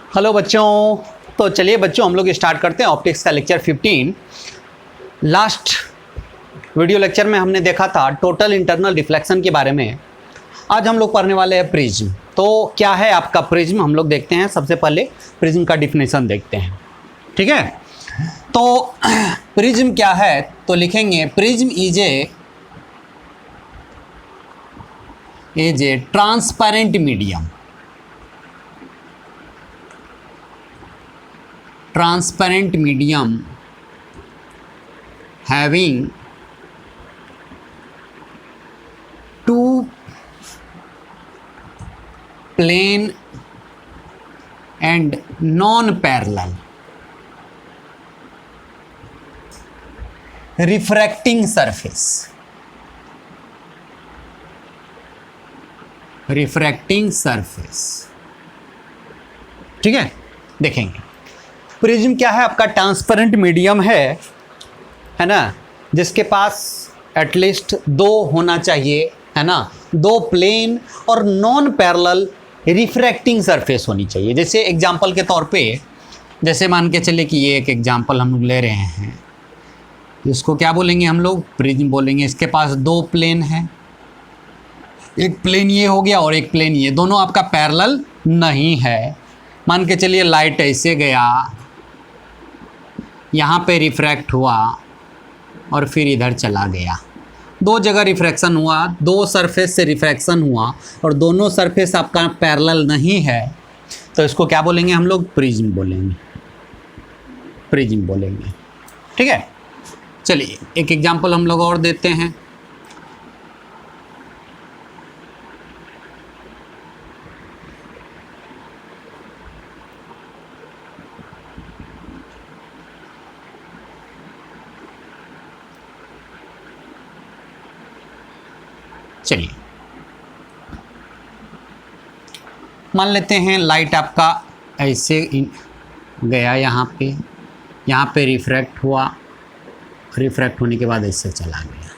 Hello बच्चों। तो चलिए बच्चों हम लोग स्टार्ट करते हैं ऑप्टिक्स का लेक्चर 15। लास्ट वीडियो लेक्चर में हमने देखा था टोटल इंटरनल रिफ्लेक्शन के बारे में। आज हम लोग पढ़ने वाले हैं प्रिज्म। तो क्या है आपका प्रिज्म, हम लोग देखते हैं। सबसे पहले प्रिज्म का डिफिनेशन देखते हैं, ठीक है। तो प्रिज्म क्या है, तो लिखेंगे prism is a transparent medium. Transparent medium having two plane and non-parallel refracting surface ठीक है। देखेंगे प्रिज्म क्या है, आपका ट्रांसपेरेंट मीडियम है ना, जिसके पास एटलीस्ट दो होना चाहिए, है ना, दो प्लेन और नॉन पैरेलल रिफ्रैक्टिंग सरफेस होनी चाहिए। जैसे एग्जांपल के तौर पे, जैसे मान के चले कि ये एक एग्जांपल हम लोग ले रहे हैं, इसको क्या बोलेंगे हम लोग, प्रिज्म बोलेंगे। इसके पास दो प्लेन है, एक प्लेन ये हो गया और एक प्लेन ये, दोनों आपका पैरेलल नहीं है। मान के चलिए लाइट ऐसे गया, यहाँ पे रिफ्रैक्ट हुआ और फिर इधर चला गया। दो जगह रिफ्रैक्शन हुआ, दो सरफेस से रिफ्रैक्शन हुआ और दोनों सरफेस आपका पैरेलल नहीं है, तो इसको क्या बोलेंगे हम लोग, प्रिज्म बोलेंगे, ठीक है। चलिए एक एग्जांपल हम लोग और देते हैं। चलिए मान लेते हैं लाइट आपका ऐसे गया, यहाँ पे रिफ्रैक्ट हुआ, रिफ्रैक्ट होने के बाद ऐसे चला गया।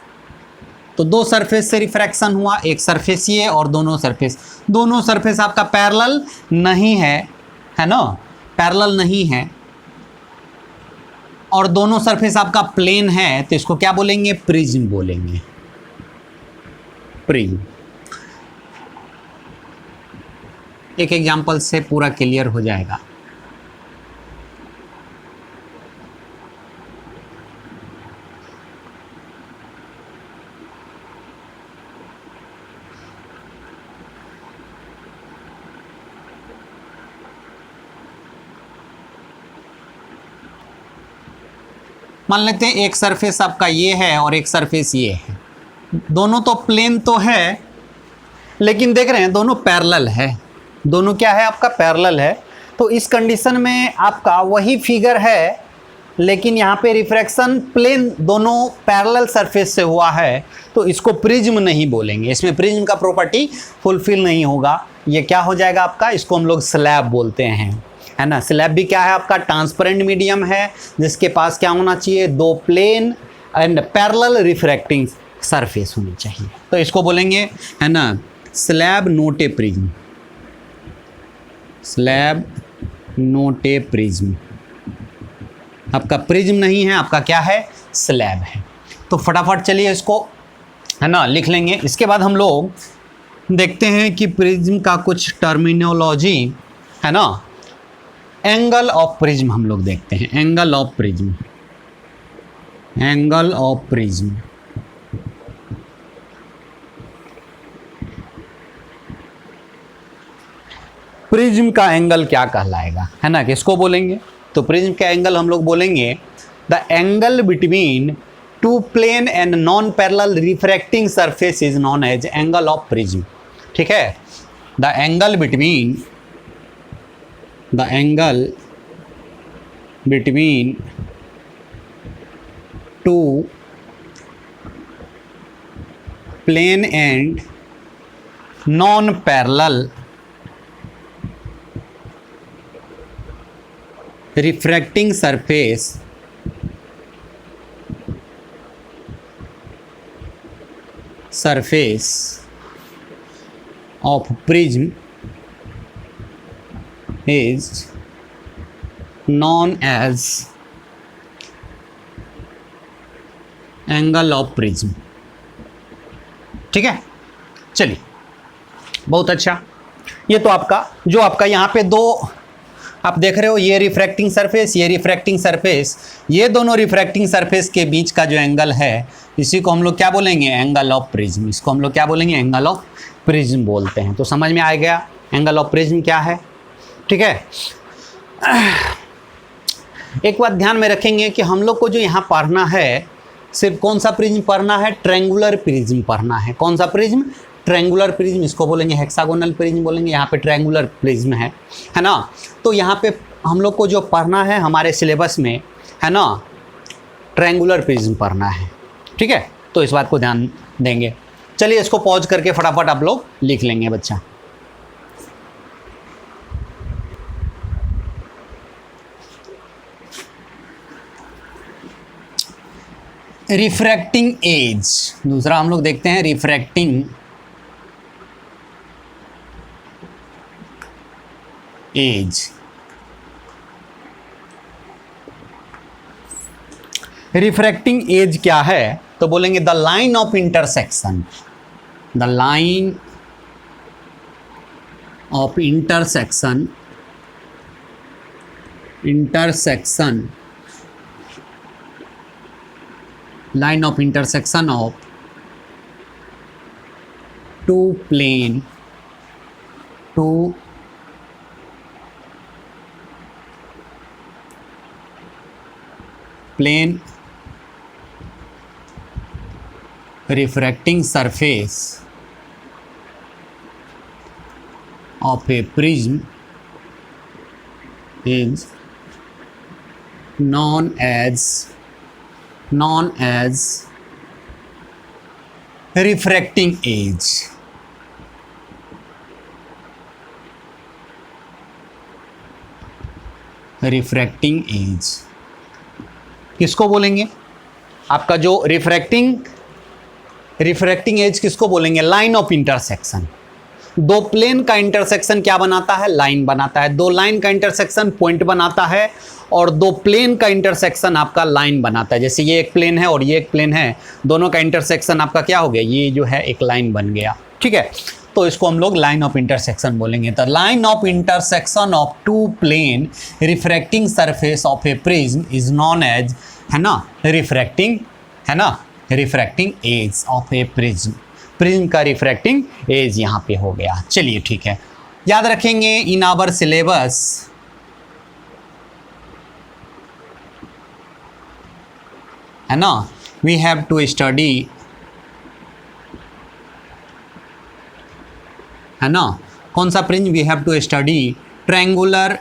तो दो सरफेस से रिफ्रैक्शन हुआ, एक सरफेस ये और दोनों सरफेस आपका पैरेलल नहीं है ना, पैरेलल नहीं है, और दोनों सरफेस आपका प्लेन है, तो इसको क्या बोलेंगे, प्रिज्म बोलेंगे। एक एग्जांपल से पूरा क्लियर हो जाएगा। मान लेते हैं एक सरफेस आपका ये है और एक सरफेस ये है, दोनों तो प्लेन तो है, लेकिन देख रहे हैं दोनों पैरेलल है। दोनों क्या है आपका, पैरेलल है। तो इस कंडीशन में आपका वही फिगर है, लेकिन यहाँ पे रिफ्रैक्शन प्लेन दोनों पैरेलल सरफेस से हुआ है, तो इसको प्रिज्म नहीं बोलेंगे। इसमें प्रिज्म का प्रॉपर्टी फुलफिल नहीं होगा। ये क्या हो जाएगा आपका, इसको हम लोग स्लैब बोलते हैं, है ना। स्लैब भी क्या है आपका, ट्रांसपेरेंट मीडियम है, जिसके पास क्या होना चाहिए, दो plane and parallel refracting surface होनी चाहिए। तो इसको बोलेंगे, है ना, स्लैब नोट ए प्रिज्म। आपका प्रिज्म नहीं है, आपका क्या है, स्लैब है। तो फटाफट चलिए इसको, है ना, लिख लेंगे। इसके बाद हम लोग देखते हैं कि प्रिज्म का कुछ टर्मिनोलॉजी, है ना। एंगल ऑफ प्रिज्म हम लोग देखते हैं। एंगल ऑफ प्रिज्म प्रिज्म का एंगल क्या कहलाएगा, है ना, किसको बोलेंगे। तो प्रिज्म का एंगल हम लोग बोलेंगे the angle between two plane and non parallel refracting surface is known as angle of prism, ठीक है। The angle between two plane and non parallel refracting surface of prism is known as angle of prism. ठीक है, चलिए, बहुत अच्छा। ये तो आपका जो आपका यहाँ पे दो आप देख रहे हो, ये रिफ्रैक्टिंग सरफेस, ये रिफ्रैक्टिंग सरफेस, ये दोनों रिफ्रैक्टिंग सरफेस के बीच का जो एंगल है, इसी को हम लोग क्या बोलेंगे, एंगल ऑफ प्रिज्म। इसको हम लोग क्या बोलेंगे, एंगल ऑफ प्रिज्म बोलते हैं। तो समझ में आ गया एंगल ऑफ प्रिज्म क्या है। ठीक है, एक बात ध्यान में रखेंगे कि हम लोग को जो यहाँ पढ़ना है, सिर्फ कौन सा प्रिज्म पढ़ना है, ट्रायंगुलर प्रिज्म पढ़ना है। कौन सा प्रिज्म, ट्रायंगुलर प्रिज्म। इसको बोलेंगे हेक्सागोनल प्रिज्म बोलेंगे, यहाँ पे ट्रायंगुलर प्रिज्म है ना। तो यहाँ पे हम लोग को जो पढ़ना है हमारे सिलेबस में, है ना, ट्रायंगुलर प्रिज्म पढ़ना है। ठीक है, तो इस बात को ध्यान देंगे। चलिए, इसको पॉज करके फटाफट आप लोग लिख लेंगे बच्चा। रिफ्रैक्टिंग एज, दूसरा हम लोग देखते हैं रिफ्रैक्टिंग एज। रिफ्रैक्टिंग एज क्या है, तो बोलेंगे the line of intersection, the line of intersection, intersection, line of intersection of two plane, two plane refracting surface of a prism is known as refracting age। Refracting edge किसको बोलेंगे, आपका जो refracting edge किसको बोलेंगे, line of intersection. दो plane का intersection क्या बनाता है, लाइन बनाता है। दो लाइन का इंटरसेक्शन पॉइंट बनाता है, और दो प्लेन का इंटरसेक्शन आपका लाइन बनाता है। जैसे ये एक प्लेन है और ये एक प्लेन है, दोनों का इंटरसेक्शन आपका क्या हो गया, ये जो है एक लाइन बन गया। ठीक है, तो इसको हम लोग लाइन ऑफ इंटरसेक्शन बोलेंगे। तो line of intersection of two plane refracting surface of a prism is known as, है ना, रिफ्रैक्टिंग, है ना, refracting edge of a prism. Prism का रिफ्रैक्टिंग एज यहाँ पे हो गया। चलिए ठीक है, याद रखेंगे इन आवर सिलेबस, है ना, वी हैव टू स्टडी, है ना, कौन सा prism, we have to study triangular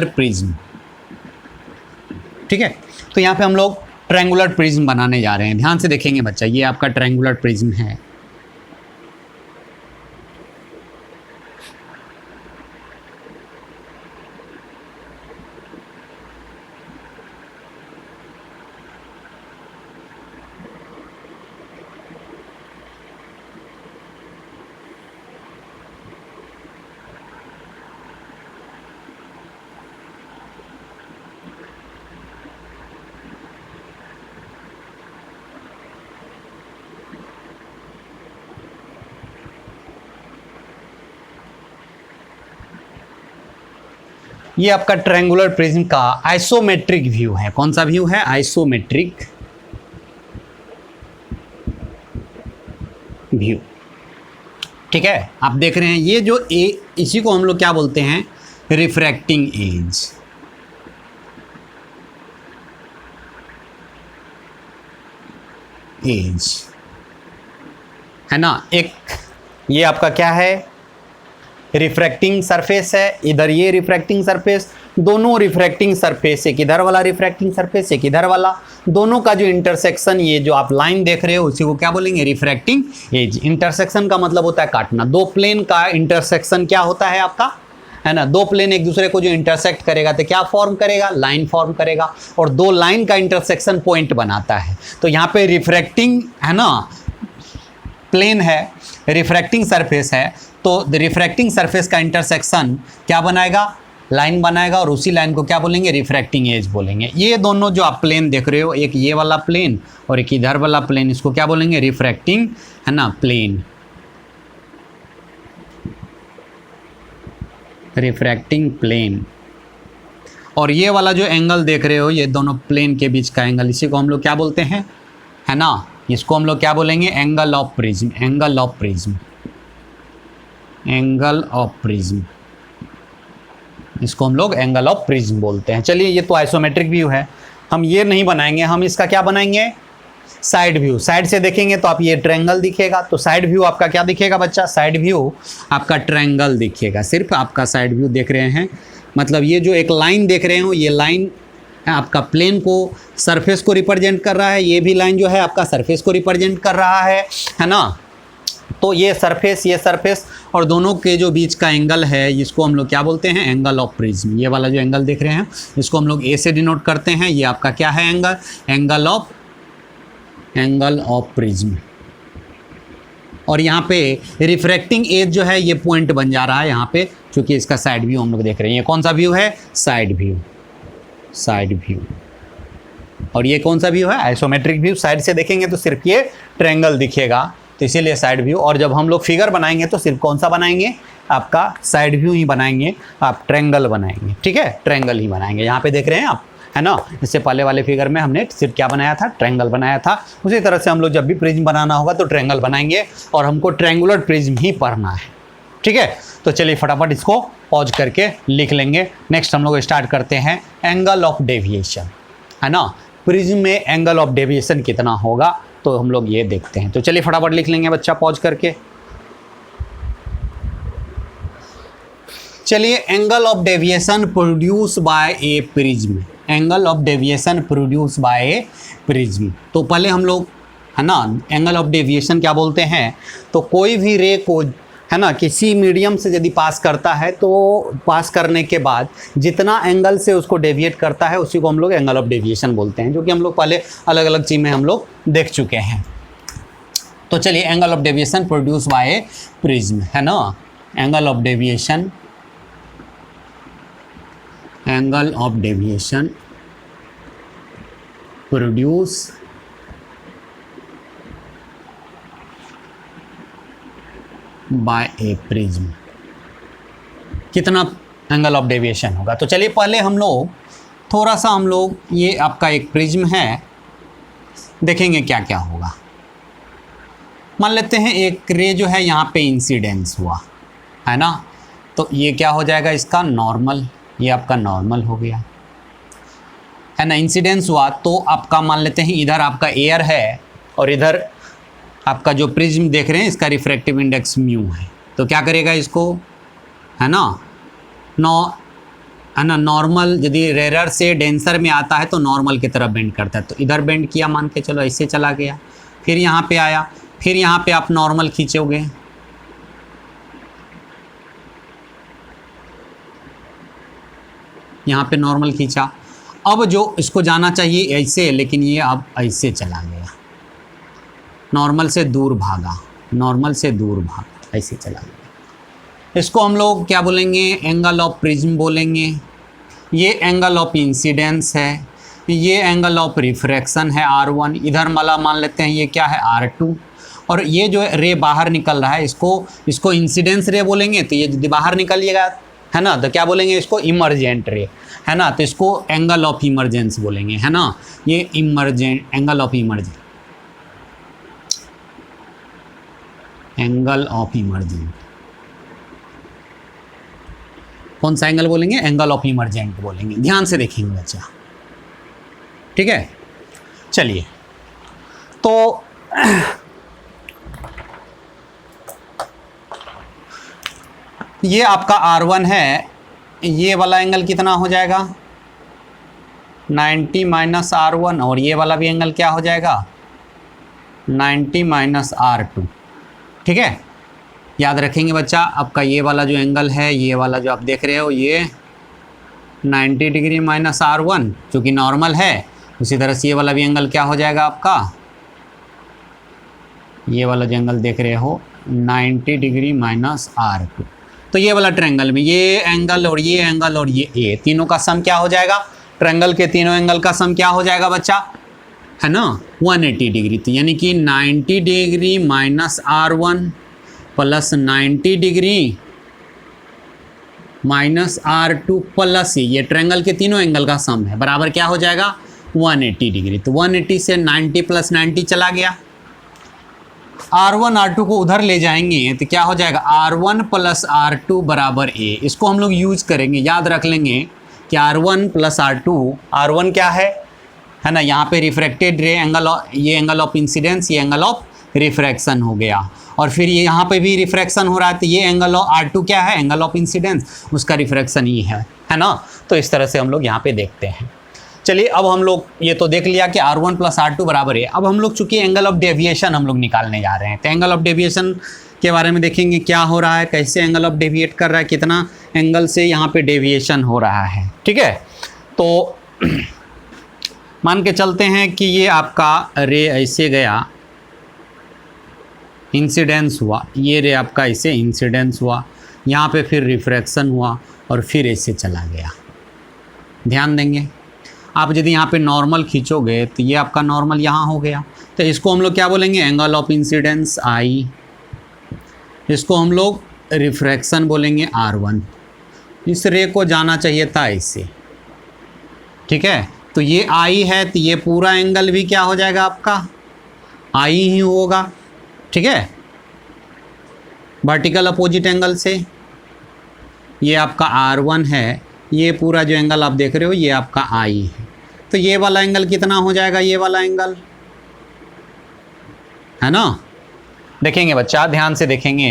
prism. ठीक है, तो यहाँ पे हम लोग ट्रायंगुलर प्रिज्म बनाने जा रहे हैं। ध्यान से देखेंगे बच्चा, ये आपका ट्रायंगुलर प्रिज्म है। ये आपका ट्रायंगुलर प्रिज्म का आइसोमेट्रिक व्यू है। कौन सा व्यू है, आइसोमेट्रिक व्यू। ठीक है, आप देख रहे हैं ये जो इसी को हम लोग क्या बोलते हैं, रिफ्रैक्टिंग एज। है ना, एक ये आपका क्या है, रिफ्रैक्टिंग सरफेस है। इधर ये रिफ्रैक्टिंग सरफेस, दोनों रिफ्रैक्टिंग सरफेस, एक इधर वाला रिफ्रैक्टिंग सरफेस, एक इधर वाला, दोनों का जो इंटरसेक्शन, ये जो आप लाइन देख रहे हो उसी को क्या बोलेंगे, रिफ्रैक्टिंग एज। इंटरसेक्शन का मतलब होता है काटना। दो प्लेन का इंटरसेक्शन क्या होता है आपका, है ना, दो प्लेन एक दूसरे को जो इंटरसेक्ट करेगा तो क्या फॉर्म करेगा, लाइन फॉर्म करेगा, और दो लाइन का इंटरसेक्शन पॉइंट बनाता है। तो यहाँ पे रिफ्रैक्टिंग, है ना, प्लेन है, रिफ्रैक्टिंग सरफेस है, तो रिफ्रैक्टिंग सरफेस का इंटरसेक्शन क्या बनाएगा, लाइन बनाएगा और उसी लाइन को क्या बोलेंगे, रिफ्रैक्टिंग एज बोलेंगे। ये दोनों जो आप प्लेन देख रहे हो, एक ये वाला प्लेन और एक इधर वाला प्लेन, इसको क्या बोलेंगे, रिफ्रैक्टिंग, है ना, प्लेन, रिफ्रैक्टिंग प्लेन। और ये वाला जो एंगल देख रहे हो, ये दोनों प्लेन के बीच का एंगल, इसी को हम लोग क्या बोलते हैं, है ना, इसको हम लोग क्या बोलेंगे, angle of prism, angle of prism, angle of prism, इसको हम लोग एंगल ऑफ प्रिज्म बोलते हैं। चलिए, ये तो आइसोमेट्रिक व्यू है, हम ये नहीं बनाएंगे, हम इसका क्या बनाएंगे, साइड व्यू। साइड से देखेंगे तो आप ये ट्रायंगल दिखेगा, तो साइड व्यू आपका क्या दिखेगा बच्चा, साइड व्यू आपका ट्रायंगल दिखेगा, सिर्फ आपका साइड व्यू देख रहे हैं। मतलब ये जो एक लाइन देख रहे हो, ये लाइन आपका प्लेन को, सरफेस को रिप्रेजेंट कर रहा है, ये भी लाइन जो है आपका सरफेस को रिप्रेजेंट कर रहा है ना। तो ये सरफेस और दोनों के जो बीच का एंगल है, इसको हम लोग क्या बोलते हैं, एंगल ऑफ प्रिज्म। ये वाला जो एंगल देख रहे हैं, इसको हम लोग ए से डिनोट करते हैं। ये आपका क्या है, एंगल, एंगल ऑफ प्रिज्म। और यहाँ पे रिफ्रैक्टिंग एज जो है, ये पॉइंट बन जा रहा है यहाँ पे, क्योंकि इसका साइड व्यू हम लोग देख रहे हैं। ये कौन सा व्यू है, साइड व्यू, साइड व्यू। और ये कौन सा व्यू है, आइसोमेट्रिक व्यू। साइड से देखेंगे तो सिर्फ ये ट्रायंगल दिखेगा, तो इसीलिए साइड व्यू। और जब हम लोग फिगर बनाएंगे तो सिर्फ कौन सा बनाएंगे, आपका साइड व्यू ही बनाएंगे, आप ट्रायंगल बनाएंगे, ठीक है, ट्रायंगल ही बनाएंगे। यहाँ पे देख रहे हैं आप, है ना। इससे पहले वाले फिगर में हमने सिर्फ क्या बनाया था, ट्रायंगल बनाया था। उसी तरह से हम लोग जब भी प्रिज्म बनाना होगा तो ट्रायंगल बनाएंगे, और हमको ट्रायंगुलर प्रिज्म ही पढ़ना है, ठीक है। तो चलिए फटाफट इसको पॉज करके लिख लेंगे। नेक्स्ट हम लोग स्टार्ट करते हैं एंगल ऑफ डेविएशन, है ना। प्रिज्म में एंगल ऑफ डेविएशन कितना होगा, तो हम लोग ये देखते हैं। तो चलिए फटाफट लिख लेंगे बच्चा, पॉज करके। चलिए, angle of deviation produce by a prism, angle of deviation produce by a prism. तो पहले हम लोग, है ना, एंगल ऑफ डेविएशन क्या बोलते हैं, तो कोई भी रे को, है ना, किसी मीडियम से यदि पास करता है, तो पास करने के बाद जितना एंगल से उसको डेविएट करता है, उसी को हम लोग एंगल ऑफ डेविएशन बोलते हैं, जो कि हम लोग पहले अलग अलग चीज़ में हम लोग देख चुके हैं। तो चलिए, angle of deviation produce by a prism, है ना, angle of deviation, angle of deviation produce by a prism, कितना एंगल ऑफ डेविएशन होगा। तो चलिए पहले हम लोग थोड़ा सा, हम लोग ये आपका एक प्रिज्म है, देखेंगे क्या क्या होगा। मान लेते हैं एक रे जो है यहाँ पे इंसिडेंस हुआ, है ना, तो ये क्या हो जाएगा, इसका नॉर्मल, ये आपका नॉर्मल हो गया, है ना। इंसिडेंस हुआ तो आपका मान लेते हैं इधर आपका एयर है, और इधर आपका जो प्रिज्म देख रहे हैं, इसका रिफ्रैक्टिव इंडेक्स म्यू है। तो क्या करेगा इसको, है ना, है ना, नॉर्मल यदि रेयर से डेंसर में आता है तो नॉर्मल की तरफ बेंड करता है। तो इधर बेंड किया, मान के चलो ऐसे चला गया, फिर यहाँ पे आया, फिर यहाँ पे आप नॉर्मल खींचोगे, यहाँ पे नॉर्मल खींचा। अब जो इसको जाना चाहिए ऐसे, लेकिन ये अब ऐसे चला गया, नॉर्मल से दूर भागा, नॉर्मल से दूर भागा, ऐसे चला गया। इसको हम लोग क्या बोलेंगे, एंगल ऑफ प्रिज्म बोलेंगे। ये एंगल ऑफ इंसिडेंस है, ये एंगल ऑफ रिफ्रैक्शन है R1, इधर माला मान लेते हैं ये क्या है, R2। और ये जो रे बाहर निकल रहा है, इसको इंसिडेंस रे बोलेंगे। तो ये यदि बाहर निकलिएगा, है ना, तो क्या बोलेंगे, इसको इमरजेंट रे, है ना। तो इसको एंगल ऑफ इमरजेंस बोलेंगे, है ना। ये emergent, angle of emergence, angle of emergent, कौन सा एंगल बोलेंगे, एंगल ऑफ इमरजेंट बोलेंगे। ध्यान से देखेंगे बच्चा, ठीक है। चलिए, तो ये आपका R1 है, ये वाला एंगल कितना हो जाएगा, 90 माइनस R1, और ये वाला भी एंगल क्या हो जाएगा, 90 माइनस R2, ठीक है। याद रखेंगे बच्चा, आपका ये वाला जो एंगल है, ये वाला जो आप देख रहे हो, ये 90 डिग्री माइनस R1, जो कि नॉर्मल है। उसी तरह से ये वाला भी एंगल क्या हो जाएगा आपका, ये वाला जो एंगल देख रहे हो, 90 डिग्री माइनस R2, तो ये वाला ट्रायंगल में ये एंगल और ये तीनों का सम क्या हो जाएगा, ट्रायंगल के तीनों एंगल का सम क्या हो जाएगा बच्चा, है ना 180 डिग्री। तो यानी कि 90 degree minus R1 plus 90 degree minus R2 plus ये ट्रायंगल के तीनों एंगल का सम है, बराबर क्या हो जाएगा 180 डिग्री। तो 180 से 90 प्लस 90 चला गया, R1 R2 को उधर ले जाएंगे तो क्या हो जाएगा R1 प्लस R2 बराबर A। इसको हम लोग यूज करेंगे, याद रख लेंगे कि R1 प्लस R2, R1 क्या है ना, यहाँ पे रिफ्रैक्टेड रे एंगल, ये एंगल ऑफ इंसिडेंस, ये एंगल ऑफ रिफ्रैक्शन हो गया, और फिर ये यहाँ पे भी रिफ्रैक्शन हो रहा है, तो ये एंगल ऑफ R2 क्या है, एंगल ऑफ इंसिडेंस, उसका रिफ्रैक्शन ही है ना। तो इस तरह से हम लोग यहाँ पे देखते हैं। चलिए अब हम लोग ये तो देख लिया कि R1 प्लस R2 बराबर है। अब हम लोग चूंकि एंगल ऑफ डेविएशन हम लोग निकालने जा रहे हैं, तो एंगल ऑफ डेविएशन के बारे में देखेंगे क्या हो रहा है, कैसे एंगल ऑफ डेविएट कर रहा है, कितना एंगल से यहाँ पे डेविएशन हो रहा है। ठीक है, तो मान के चलते हैं कि ये आपका रे ऐसे गया, इंसिडेंस हुआ, ये रे आपका ऐसे इंसिडेंस हुआ, यहाँ पे फिर रिफ्रैक्शन हुआ और फिर ऐसे चला गया। ध्यान देंगे, आप यदि यहाँ पे नॉर्मल खींचोगे तो ये आपका नॉर्मल यहाँ हो गया, तो इसको हम लोग क्या बोलेंगे, एंगल ऑफ इंसिडेंस I, इसको हम लोग रिफ्रैक्शन बोलेंगे R1। इस रे को जाना चाहिए था ऐसे, ठीक है, तो ये I है, तो ये पूरा एंगल भी क्या हो जाएगा आपका I ही होगा। ठीक है, वर्टिकल अपोजिट एंगल से ये आपका R1 है, ये पूरा जो एंगल आप देख रहे हो ये आपका I है, तो ये वाला एंगल कितना हो जाएगा, ये वाला एंगल, है ना। देखेंगे बच्चा, ध्यान से देखेंगे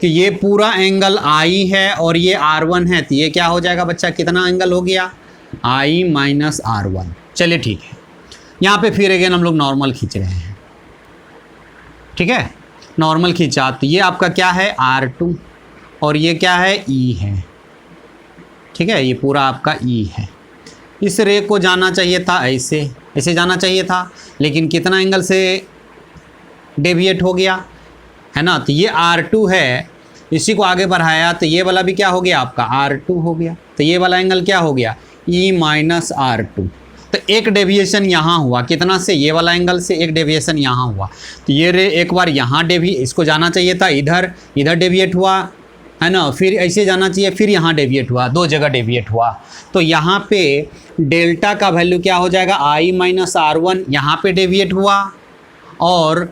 कि ये पूरा एंगल I है और ये R1 है, तो ये क्या हो जाएगा बच्चा, कितना एंगल हो गया, I माइनस R1। चलिए ठीक है, यहाँ पे फिर अगेन हम लोग नॉर्मल खींच रहे हैं। ठीक है, नॉर्मल खींचा तो ये आपका क्या है R2 और ये क्या है E है। ठीक है, ये पूरा आपका E है। इस रे को जाना चाहिए था ऐसे, ऐसे जाना चाहिए था, लेकिन कितना एंगल से डेविएट हो गया, है ना। तो ये R2 है, इसी को आगे बढ़ाया तो ये वाला भी क्या हो गया आपका R2 हो गया, तो ये वाला एंगल क्या हो गया E माइनस R2। तो एक डेविएशन यहाँ हुआ, कितना से, ये वाला एंगल से एक डेविएशन यहाँ हुआ, तो ये रे एक बार यहाँ इसको जाना चाहिए था इधर, इधर डेविएट हुआ, है ना, फिर ऐसे जाना चाहिए, फिर यहाँ डेविएट हुआ, दो जगह डेविएट हुआ। तो यहाँ पे डेल्टा का वैल्यू क्या हो जाएगा, I माइनस R1 यहाँ पे डेविएट हुआ और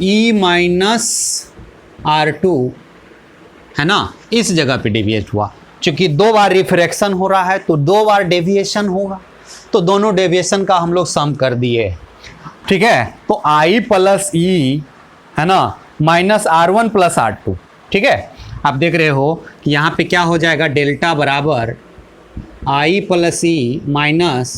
E माइनस R2, है ना, इस जगह पे डेविएट हुआ। चूँकि दो बार रिफ्रैक्शन हो रहा है तो दो बार डेविएशन होगा, तो दोनों डेविएशन का हम लोग सम कर दिए। ठीक है, तो I प्लस E, है ना, माइनस R1 प्लस R2। ठीक है, आप देख रहे हो कि यहाँ पे क्या हो जाएगा, डेल्टा बराबर I plus E minus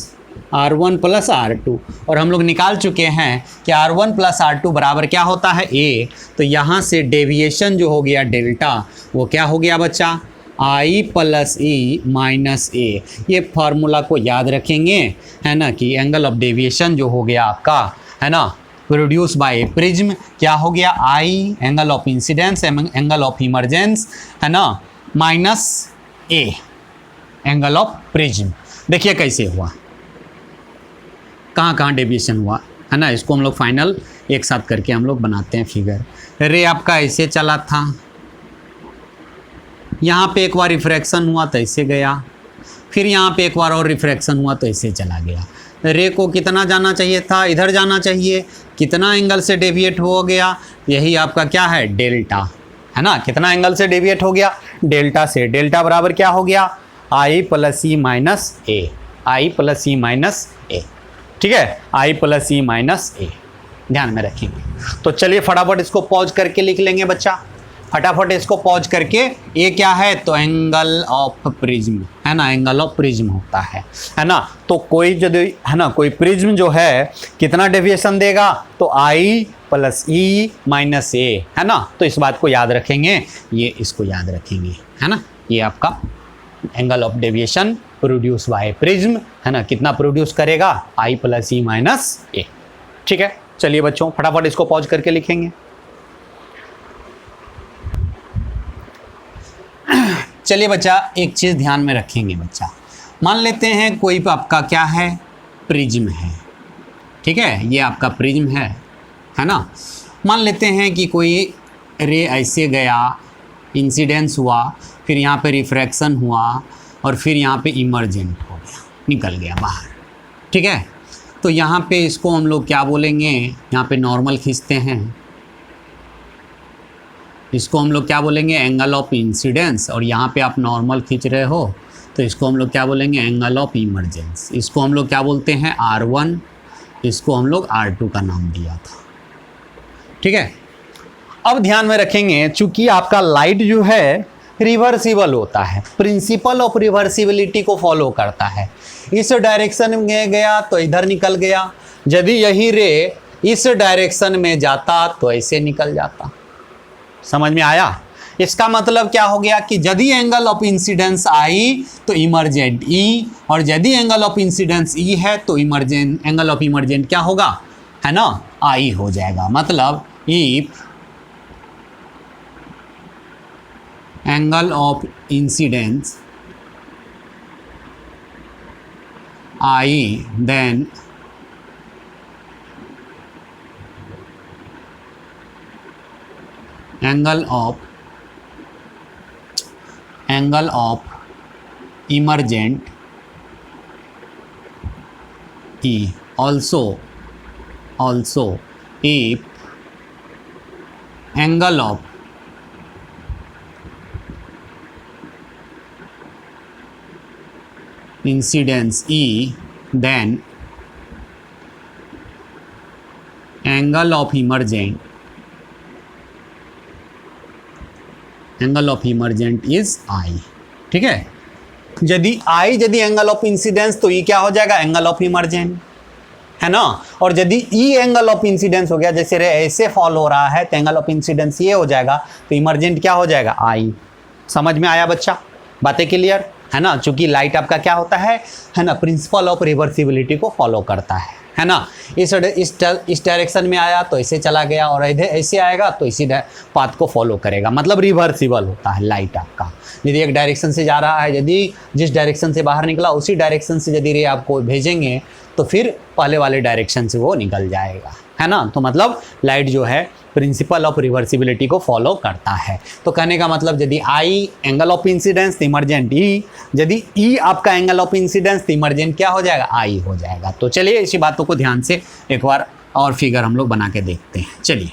R1 plus R2, और हम लोग निकाल चुके हैं कि R1 प्लस R2 बराबर क्या होता है A। तो यहाँ से डेविएशन जो हो गया डेल्टा, वो क्या हो गया बच्चा, I plus E minus A। ये फार्मूला को याद रखेंगे, है ना, कि एंगल ऑफ डेविएशन जो हो गया आपका, है ना, प्रोड्यूस बाय प्रिज्म, क्या हो गया I angle of incidence, angle of emergence, है ना, minus A angle of prism. देखिए कैसे हुआ, कहाँ कहाँ डेविएशन हुआ, है ना। इसको हम लोग फाइनल एक साथ करके हम लोग बनाते हैं फिगर। रे आपका ऐसे चला था, यहाँ पे एक बार रिफ्रैक्शन हुआ तो ऐसे गया, फिर यहाँ पे एक बार और रिफ्रैक्शन हुआ तो ऐसे चला गया। रे को कितना जाना चाहिए था, इधर जाना चाहिए, कितना एंगल से डेविएट हो गया, यही आपका क्या है डेल्टा, है ना। कितना एंगल से डेविएट हो गया, डेल्टा से। डेल्टा बराबर क्या हो गया, I plus E minus A, I plus E minus A। ठीक है, I plus E minus A ध्यान में रखेंगे। तो चलिए फटाफट इसको पॉज करके लिख लेंगे बच्चा, फटाफट इसको पॉज करके। ये क्या है, तो एंगल ऑफ प्रिज्म, है ना, एंगल ऑफ प्रिज्म होता है ना। तो कोई यदि, है ना, कोई प्रिज्म जो है कितना डेविएशन देगा, तो I plus E minus A, है ना। तो इस बात को याद रखेंगे, ये इसको याद रखेंगे, है ना। ये आपका angle of deviation produce bye prism, है ना, कितना प्रोड्यूस करेगा, I plus E minus A। ठीक है, चलिए बच्चों फटाफट इसको पॉज करके लिखेंगे। चलिए बच्चा, एक चीज़ ध्यान में रखेंगे बच्चा। मान लेते हैं कोई आपका क्या है, प्रिज्म है, ठीक है, ये आपका प्रिज्म है ना। मान लेते हैं कि कोई रे ऐसे गया, इंसिडेंस हुआ, फिर यहाँ पे रिफ्रैक्शन हुआ और फिर यहाँ पे इमर्जेंट हो गया, निकल गया बाहर, ठीक है। तो यहाँ पे इसको हम लोग क्या बोलेंगे, यहाँ पे नॉर्मल खींचते हैं, इसको हम लोग क्या बोलेंगे, एंगल ऑफ इंसिडेंस, और यहाँ पे आप नॉर्मल खींच रहे हो तो इसको हम लोग क्या बोलेंगे, एंगल ऑफ इमर्जेंस। इसको हम लोग क्या बोलते हैं, R1, इसको हम लोग R2 का नाम दिया था, ठीक है। अब ध्यान में रखेंगे, चूंकि आपका लाइट जो है रिवर्सिबल होता है, प्रिंसिपल ऑफ रिवर्सिबिलिटी को फॉलो करता है। इस डायरेक्शन में गया तो इधर निकल गया, यदि यही रे इस डायरेक्शन में जाता तो ऐसे निकल जाता। समझ में आया? इसका मतलब क्या हो गया कि यदि एंगल ऑफ इंसिडेंस आई तो इमर्जेंट ई, और यदि एंगल ऑफ इंसिडेंस ई है तो इमर्जेंट, एंगल ऑफ इमर्जेंट क्या होगा, है ना, आई हो जाएगा। मतलब if angle of incidence I, then angle of emergent E, also if angle of incidence E, then angle of emergent is I, ठीक है। यदि एंगल ऑफ इंसिडेंस तो ई क्या हो जाएगा, एंगल ऑफ इमर्जेंट, है ना। और यदि ई एंगल ऑफ इंसिडेंस हो गया, जैसे रे ऐसे फॉल हो रहा है तो एंगल ऑफ इंसिडेंस ये हो जाएगा, तो इमर्जेंट क्या हो जाएगा, आई। समझ में आया बच्चा? बातें क्लियर है ना। चूंकि लाइट आपका क्या होता है ना, प्रिंसिपल ऑफ रिवर्सिबिलिटी को फॉलो करता है ना। इस डायरेक्शन में आया तो ऐसे चला गया, और इधर ऐसे आएगा तो इसी पाथ को फॉलो करेगा, मतलब रिवर्सिबल होता है लाइट आपका। यदि एक डायरेक्शन से जा रहा है, यदि जिस डायरेक्शन से बाहर निकला उसी डायरेक्शन से यदि रे आपको भेजेंगे तो फिर पहले वाले डायरेक्शन से वो निकल जाएगा, है ना। तो मतलब लाइट जो है प्रिंसिपल ऑफ रिवर्सिबिलिटी को फॉलो करता है। तो कहने का मतलब यदि आई एंगल ऑफ इंसिडेंस तो इमर्जेंट ई, यदि ई आपका एंगल ऑफ इंसिडेंस तो इमर्जेंट क्या हो जाएगा, आई हो जाएगा। तो चलिए इसी बातों को ध्यान से एक बार और फिगर हम लोग बना के देखते हैं। चलिए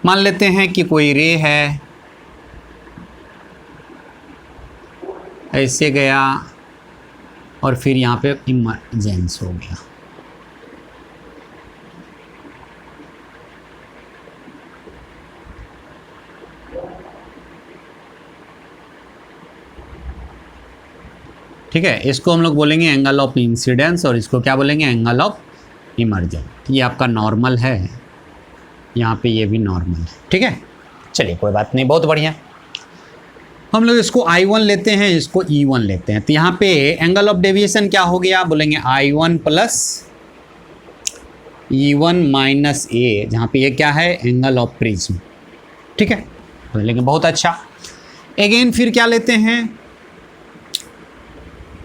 मान लेते हैं कि कोई रे है, ऐसे गया और फिर यहाँ पे इमर्जेंस हो गया। ठीक है, इसको हम लोग बोलेंगे एंगल ऑफ इंसिडेंस, और इसको क्या बोलेंगे, एंगल ऑफ इमर्जेंट। ये आपका नॉर्मल है, यहाँ पे ये भी नॉर्मल है, ठीक है। चलिए कोई बात नहीं, बहुत बढ़िया। हम लोग इसको I1 लेते हैं, इसको E1 लेते हैं। तो यहाँ पे एंगल ऑफ डेविएशन क्या हो गया, बोलेंगे I1 प्लस E1 माइनस ए, जहाँ पे ये क्या है, एंगल ऑफ प्रिज्म, ठीक है। बोलेंगे बहुत अच्छा। अगेन फिर क्या लेते हैं,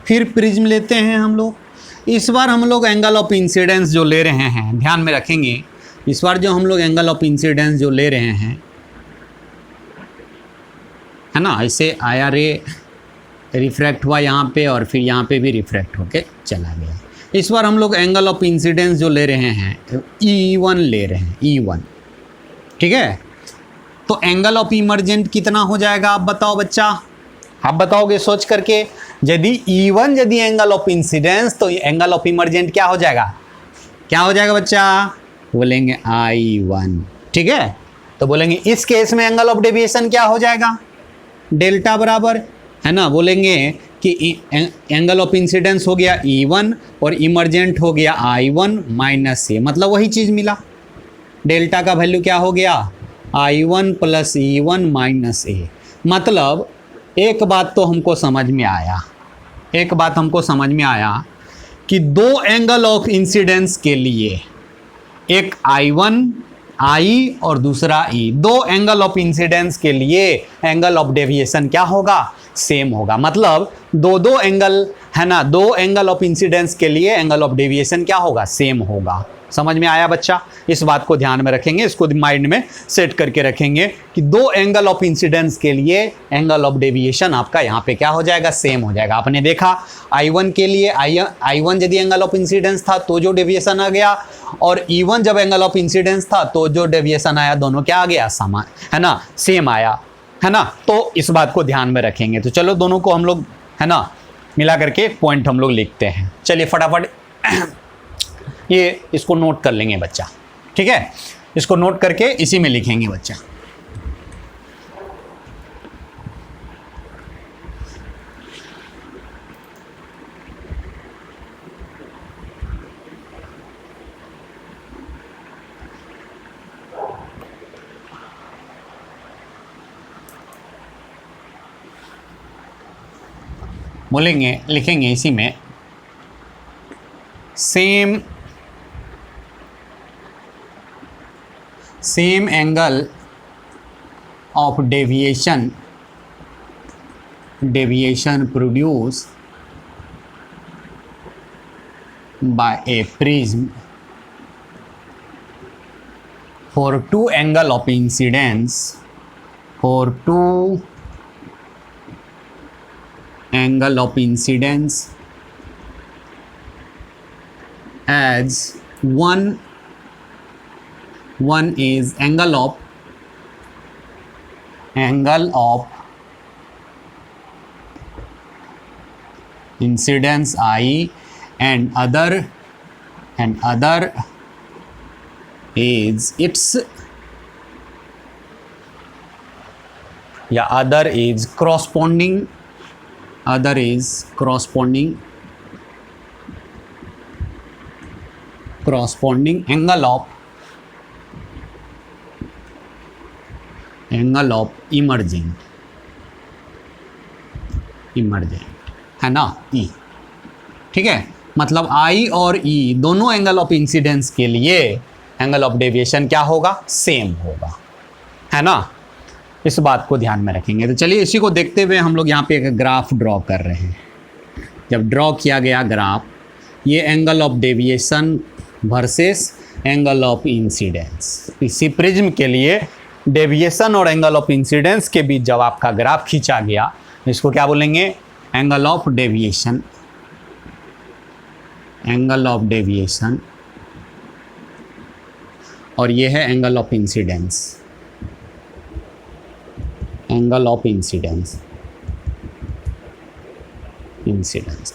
फिर प्रिज्म लेते हैं हम लोग। इस बार हम लोग एंगल ऑफ इंसिडेंस जो ले रहे हैं, ध्यान में रखेंगे, इस बार जो हम लोग एंगल ऑफ इंसिडेंस जो ले रहे हैं, है ना, ऐसे आया रे, रिफ्रैक्ट हुआ यहाँ पे और फिर यहाँ पे भी रिफ्रैक्ट होके चला गया। इस बार हम लोग एंगल ऑफ इंसिडेंस जो ले रहे हैं E1 ले रहे हैं, E1, ठीक है। तो एंगल ऑफ इमर्जेंट कितना हो जाएगा, आप बताओ बच्चा, आप बताओगे सोच करके। यदि E1 यदि एंगल ऑफ इंसिडेंस तो एंगल ऑफ इमर्जेंट क्या हो जाएगा, क्या हो जाएगा बच्चा, बोलेंगे I1, ठीक है। तो बोलेंगे इस केस में एंगल ऑफ डेविएशन क्या हो जाएगा, डेल्टा बराबर, है ना। बोलेंगे कि एंगल ऑफ इंसिडेंस हो गया E1 और इमर्जेंट हो गया I1 माइनस ए, मतलब वही चीज़ मिला। डेल्टा का वैल्यू क्या हो गया, I1 प्लस E1 माइनस ए। मतलब एक बात तो हमको समझ में आया, एक बात हमको समझ में आया कि दो एंगल ऑफ इंसिडेंस के लिए, एक I1 आई और दूसरा ई, दो एंगल ऑफ इंसिडेंस के लिए एंगल ऑफ डेविएशन क्या होगा, सेम होगा। मतलब दो एंगल है ना, दो एंगल ऑफ इंसिडेंस के लिए एंगल ऑफ डेविएशन क्या होगा, सेम होगा। समझ में आया बच्चा? इस बात को ध्यान में रखेंगे, इसको माइंड में सेट करके रखेंगे कि दो एंगल ऑफ इंसिडेंस के लिए एंगल ऑफ डेविएशन आपका यहाँ पे क्या हो जाएगा, सेम हो जाएगा। आपने देखा I1 के लिए I1 यदि एंगल ऑफ इंसिडेंस था तो जो डेविएशन आ गया, और E1 जब एंगल ऑफ इंसिडेंस था तो जो डेविएशन आया, दोनों क्या आ गया, समान है ना, सेम आया है ना। तो इस बात को ध्यान में रखेंगे। तो चलो दोनों को हम लोग है ना मिला करके पॉइंट हम लोग लिखते हैं। चलिए फटाफट ये इसको नोट कर लेंगे बच्चा, ठीक है, इसको नोट करके इसी में लिखेंगे बच्चा। बोलेंगे, लिखेंगे इसी में, same angle of deviation produce by a prism for two angle of incidence, angle of incidence as one is angle of incidence I, and other is its, other is corresponding angle of emergent है ना, E, ठीक है। मतलब I और E दोनों angle of incidence के लिए angle of deviation क्या होगा, सेम होगा, है ना। इस बात को ध्यान में रखेंगे। तो चलिए इसी को देखते हुए हम लोग यहाँ पे एक ग्राफ ड्रॉ कर रहे हैं। जब ड्रॉ किया गया ग्राफ, ये angle of deviation versus angle of incidence, इसी प्रिज्म के लिए डेविएशन और एंगल ऑफ इंसिडेंस के बीच जब आपका ग्राफ खींचा गया, इसको क्या बोलेंगे, एंगल ऑफ डेविएशन, और ये है एंगल ऑफ इंसिडेंस,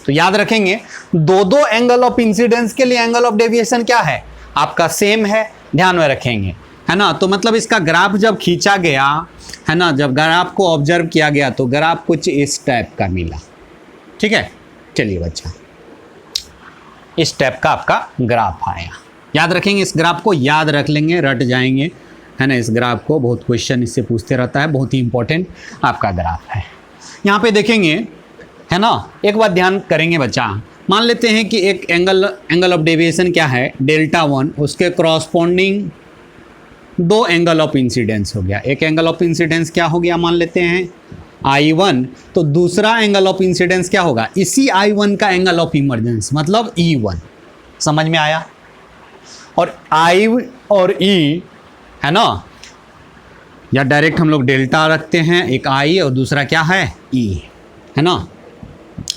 तो याद रखेंगे दो एंगल ऑफ इंसिडेंस के लिए एंगल ऑफ डेविएशन क्या है, आपका सेम है, ध्यान में रखेंगे, है ना। तो मतलब इसका ग्राफ जब खींचा गया है ना, जब ग्राफ को ऑब्जर्व किया गया तो ग्राफ कुछ इस टाइप का मिला, ठीक है। चलिए बच्चा, इस टाइप का आपका ग्राफ आया, याद रखेंगे, इस ग्राफ को याद रख लेंगे, रट जाएंगे, है ना। इस ग्राफ को बहुत क्वेश्चन इससे पूछते रहता है, बहुत ही इंपॉर्टेंट आपका ग्राफ है। यहाँ पे देखेंगे, है ना, एक बात ध्यान करेंगे बच्चा, मान लेते हैं कि एक एंगल ऑफ डेविएशन क्या है, Δ1, उसके क्रॉसपोंडिंग दो एंगल ऑफ इंसिडेंस हो गया। एक एंगल ऑफ इंसिडेंस क्या हो गया, मान लेते हैं I1, तो दूसरा एंगल ऑफ इंसिडेंस क्या होगा, इसी I1 का एंगल ऑफ इमर्जेंस, मतलब E1। समझ में आया? और I और E है ना, या डायरेक्ट हम लोग डेल्टा रखते हैं, एक I और दूसरा क्या है, E, है ना।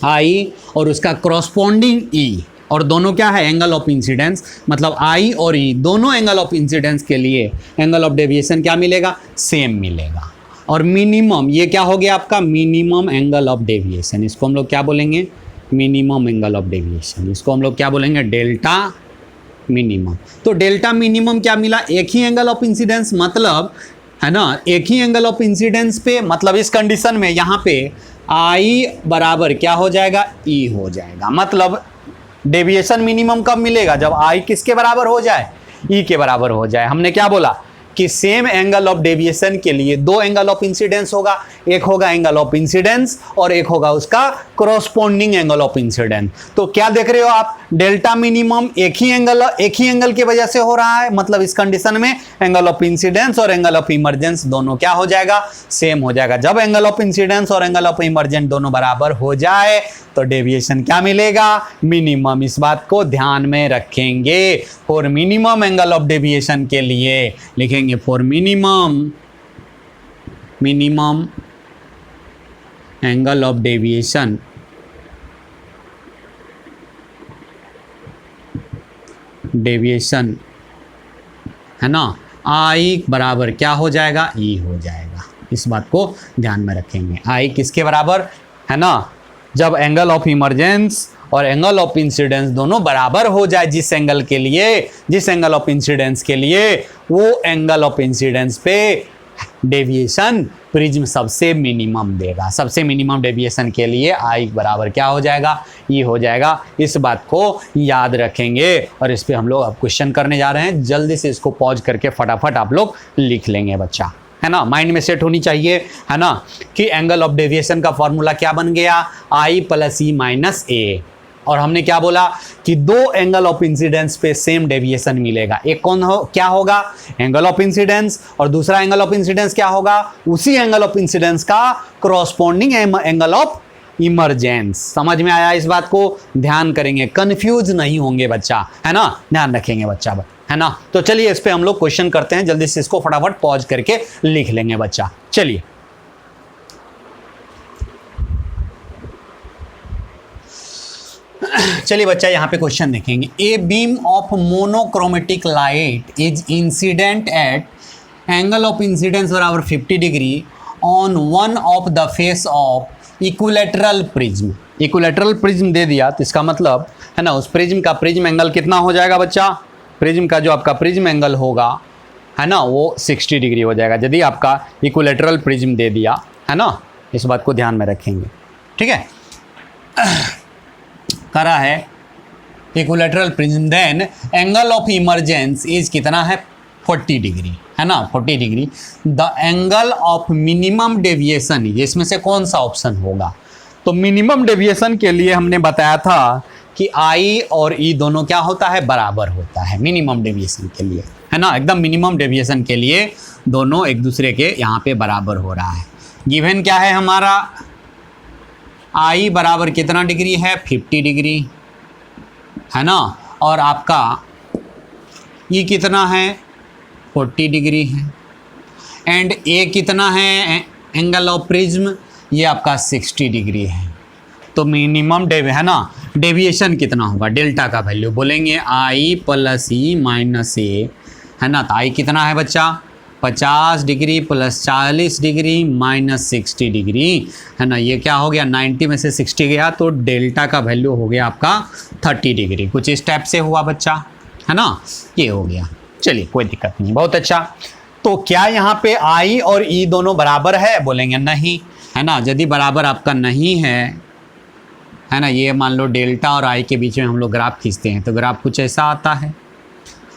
I और उसका क्रॉसपोंडिंग E, और दोनों क्या है, एंगल ऑफ इंसिडेंस, मतलब I और E दोनों एंगल ऑफ इंसिडेंस के लिए एंगल ऑफ डेविएशन क्या मिलेगा, सेम मिलेगा। और मिनिमम, ये क्या हो गया आपका, मिनिमम एंगल ऑफ डेविएशन, इसको हम लोग क्या बोलेंगे, मिनिमम एंगल ऑफ डेविएशन, इसको हम लोग क्या बोलेंगे, डेल्टा मिनिमम। तो डेल्टा मिनिमम क्या मिला, एक ही एंगल ऑफ इंसिडेंस, मतलब है ना, एक ही एंगल ऑफ इंसिडेंस पे, मतलब इस कंडीशन में यहाँ पे I बराबर क्या हो जाएगा, E हो जाएगा। मतलब डेविएशन मिनिमम कब मिलेगा, जब I किसके बराबर हो जाए, E के बराबर हो जाए। हमने क्या बोला, कि सेम एंगल ऑफ डेविएशन के लिए दो एंगल ऑफ इंसिडेंस होगा, एक होगा एंगल ऑफ इंसिडेंस और एक होगा उसका कॉरस्पॉन्डिंग एंगल ऑफ इंसिडेंस। तो क्या देख रहे हो आप, डेल्टा मिनिमम एक ही एंगल की वजह से हो रहा है, मतलब इस कंडीशन में एंगल ऑफ इंसिडेंस और एंगल ऑफ इमर्जेंस दोनों क्या हो जाएगा, सेम हो जाएगा। जब एंगल ऑफ इंसिडेंस और एंगल ऑफ इमर्जेंस दोनों बराबर हो जाए तो डेविएशन क्या मिलेगा, मिनिमम। इस बात को ध्यान में रखेंगे। For minimum angle of deviation के लिए लिखेंगे for minimum angle of deviation है ना, आई बराबर क्या हो जाएगा, ई हो जाएगा। इस बात को ध्यान में रखेंगे। आई किसके बराबर है ना, जब एंगल ऑफ इमर्जेंस और एंगल ऑफ इंसिडेंस दोनों बराबर हो जाए, जिस एंगल ऑफ इंसिडेंस के लिए वो एंगल ऑफ इंसिडेंस पे डेविएशन प्रिज्म सबसे मिनिमम देगा। सबसे मिनिमम डेविएशन के लिए आई बराबर क्या हो जाएगा, ये हो जाएगा। इस बात को याद रखेंगे और इस पे हम लोग अब क्वेश्चन करने जा रहे हैं। जल्दी से इसको पॉज करके फटाफट आप लोग लिख लेंगे बच्चा, है ना। माइंड में सेट होनी चाहिए, है ना, कि एंगल ऑफ डेविएशन का फॉर्मूला क्या बन गया, आई प्लस ई माइनस ए। और हमने क्या बोला कि दो एंगल ऑफ इंसिडेंस पे सेम डेविएशन मिलेगा। एक क्या होगा, एंगल ऑफ इंसिडेंस, और दूसरा एंगल ऑफ इंसिडेंस क्या होगा, उसी एंगल ऑफ इंसिडेंस का कॉरस्पॉन्डिंग एंगल ऑफ इमर्जेंस। समझ में आया, इस बात को ध्यान करेंगे, कंफ्यूज नहीं होंगे बच्चा, है ना, ध्यान रखेंगे बच्चा, है ना। तो चलिए इस पे हम लोग क्वेश्चन करते हैं। जल्दी से इसको फटाफट पॉज करके लिख लेंगे बच्चा। चलिए बच्चा यहाँ पे क्वेश्चन देखेंगे। A beam of monochromatic light is incident at angle of incidence बराबर 50 degree on one of the face of equilateral prism. Equilateral prism दे दिया तो इसका मतलब है ना, उस प्रिज्म का प्रिज्म एंगल कितना हो जाएगा बच्चा, प्रिज्म का जो आपका प्रिज्म एंगल होगा, है ना, वो 60 डिग्री हो जाएगा यदि आपका इक्विलैटरल प्रिज्म दे दिया, है ना। इस बात को ध्यान में रखेंगे, ठीक है। करा है equilateral prism, then angle of emergence is कितना है, 40 डिग्री, है ना, 40 degree. The angle of minimum deviation, इसमें से कौन सा ऑप्शन होगा। तो मिनिमम डेविएशन के लिए हमने बताया था कि आई और ई दोनों क्या होता है, बराबर होता है मिनिमम डेविएशन के लिए, है ना। एकदम मिनिमम डेविएशन के लिए दोनों एक दूसरे के यहाँ पे बराबर हो रहा है। गिवन क्या है हमारा, आई बराबर कितना डिग्री है, 50 डिग्री, है ना, और आपका ई कितना है, 40 डिग्री है, एंड ए कितना है, एंगल ऑफ प्रिज्म, ये आपका 60 डिग्री है। तो मिनिमम है ना, डेविएशन कितना होगा, डेल्टा का वैल्यू बोलेंगे आई प्लस ई माइनस ए, है ना। तो आई कितना है बच्चा, 50 degree plus 40 degree minus 60 degree, है ना। ये क्या हो गया, 90 में से 60 गया तो डेल्टा का वैल्यू हो गया आपका 30 डिग्री। कुछ इस टाइप से हुआ बच्चा, है ना, ये हो गया। चलिए कोई दिक्कत नहीं, बहुत अच्छा। तो क्या यहाँ पे आई और ई दोनों बराबर है, बोलेंगे नहीं, है ना। यदि बराबर आपका नहीं है ना, ये मान लो डेल्टा और आई के बीच में हम लोग ग्राफ खींचते हैं तो ग्राफ कुछ ऐसा आता है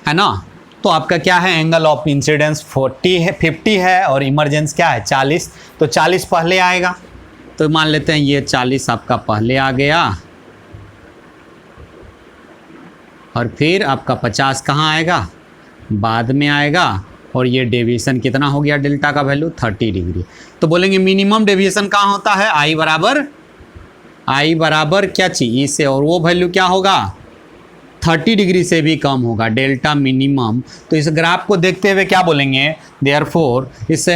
ना। तो आपका क्या है, एंगल ऑफ इंसिडेंस 50 है और इमर्जेंस क्या है 40, तो 40 पहले आएगा। तो मान लेते हैं ये 40 आपका पहले आ गया और फिर आपका 50 कहाँ आएगा, बाद में आएगा। और ये डेविएशन कितना हो गया, डेल्टा का वैल्यू 30 डिग्री। तो बोलेंगे मिनिमम डेविएशन कहाँ होता है, आई बराबर क्या चाहिए इससे, और वो वैल्यू क्या होगा, 30 डिग्री से भी कम होगा, डेल्टा मिनिमम। तो इस ग्राफ को देखते हुए क्या बोलेंगे, देयरफॉर इस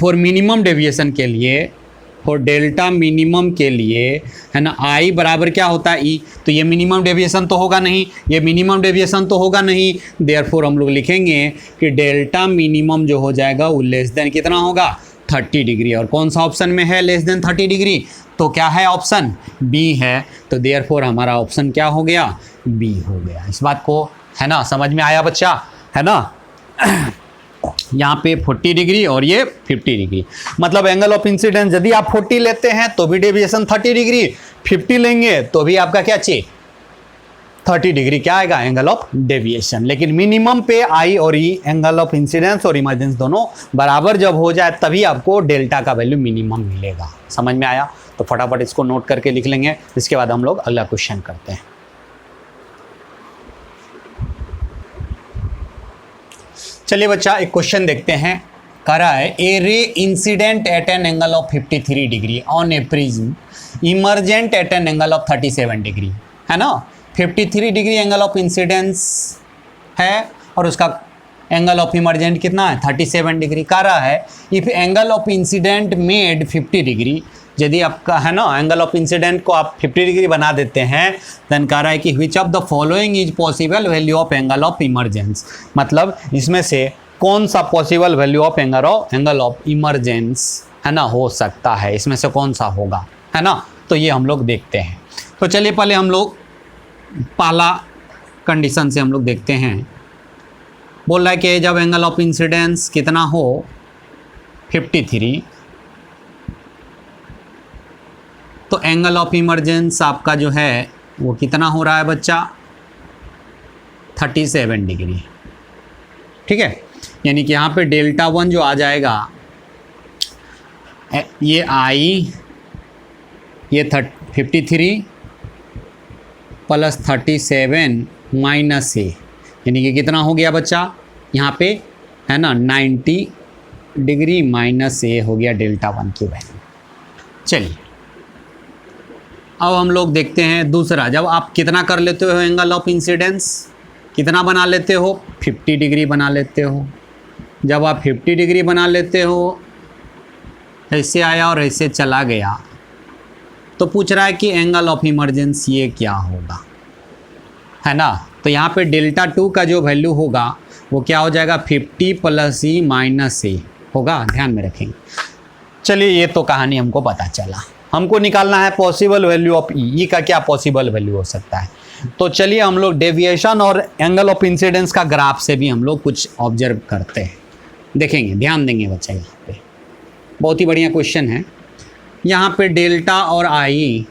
फॉर मिनिमम डेविएशन के लिए, फॉर डेल्टा मिनिमम के लिए, है ना, आई बराबर क्या होता है ई। तो ये मिनिमम डेविएशन तो होगा नहीं, ये मिनिमम डेविएशन तो होगा नहीं, देयरफॉर हम लोग लिखेंगे कि डेल्टा मिनिमम जो हो जाएगा वो लेस देन कितना होगा, 30 डिग्री। और कौन सा ऑप्शन में है लेस देन 30 डिग्री, तो क्या है ऑप्शन बी है। तो देयरफॉर हमारा ऑप्शन क्या हो गया, बी हो गया। इस बात को, है ना, समझ में आया बच्चा, है ना। यहाँ पे 40 डिग्री और ये 50 डिग्री, मतलब एंगल ऑफ इंसिडेंस यदि आप 40 लेते हैं तो भी डेविएशन 30 डिग्री, 50 लेंगे तो भी आपका क्या चाहिए 30 डिग्री क्या आएगा, एंगल ऑफ डेविएशन। लेकिन मिनिमम पे आई और ई, एंगल ऑफ इंसिडेंस और इमर्जेंस दोनों बराबर जब हो जाए तभी आपको डेल्टा का वैल्यू मिनिमम मिलेगा। समझ में आया? तो फटाफट इसको नोट करके लिख लेंगे, इसके बाद हम लोग अगला क्वेश्चन करते हैं। चलिए बच्चा एक क्वेश्चन देखते हैं। करा है a ray incident at an angle of 53 degree on a prism emergent at an angle of 37 degree, है ना। 53 डिग्री एंगल ऑफ इंसिडेंस है और उसका एंगल ऑफ इमर्जेंट कितना है, 37 डिग्री। कह रहा है if angle of incident made 50 degree, यदि आपका है ना एंगल ऑफ इंसिडेंट को आप 50 डिग्री बना देते हैं, देन कह रहा है कि which of the following is possible value of angle of emergence, मतलब इसमें से कौन सा possible value of angle of emergence है ना हो सकता है, इसमें से कौन सा होगा, है ना। तो ये हम लोग देखते हैं। तो चलिए पहले हम लोग पहला कंडीशन से हम लोग देखते हैं। बोल रहा है कि जब एंगल ऑफ इंसिडेंस कितना हो 53, तो एंगल ऑफ इमरजेंस आपका जो है वो कितना हो रहा है बच्चा, 37 डिग्री। ठीक है, यानी कि यहाँ पे डेल्टा 1 जो आ जाएगा, ये आई, ये 53 प्लस 37 माइनस ए, यानी कि कितना हो गया बच्चा यहाँ पे, है ना 90 डिग्री माइनस ए हो गया डेल्टा 1 की वैल्यू। चलिए अब हम लोग देखते हैं दूसरा। जब आप कितना कर लेते हो एंगल ऑफ इंसिडेंस, कितना बना लेते हो, 50 डिग्री बना लेते हो। जब आप 50 डिग्री बना लेते हो, ऐसे आया और ऐसे चला गया, तो पूछ रहा है कि एंगल ऑफ इमरजेंस ये क्या होगा, है ना। तो यहाँ पे डेल्टा 2 का जो वैल्यू होगा वो क्या हो जाएगा, 50 प्लस ई माइनस ए होगा, ध्यान में रखेंगे। चलिए ये तो कहानी हमको पता चला। हमको निकालना है पॉसिबल वैल्यू ऑफ ई का क्या पॉसिबल वैल्यू हो सकता है। तो चलिए हम लोग डेविएशन और एंगल ऑफ इंसिडेंस का ग्राफ से भी हम लोग कुछ ऑब्जर्व करते हैं, देखेंगे, ध्यान देंगे बच्चा। यहाँ पे बहुत ही बढ़िया क्वेश्चन है। यहाँ पे डेल्टा और आई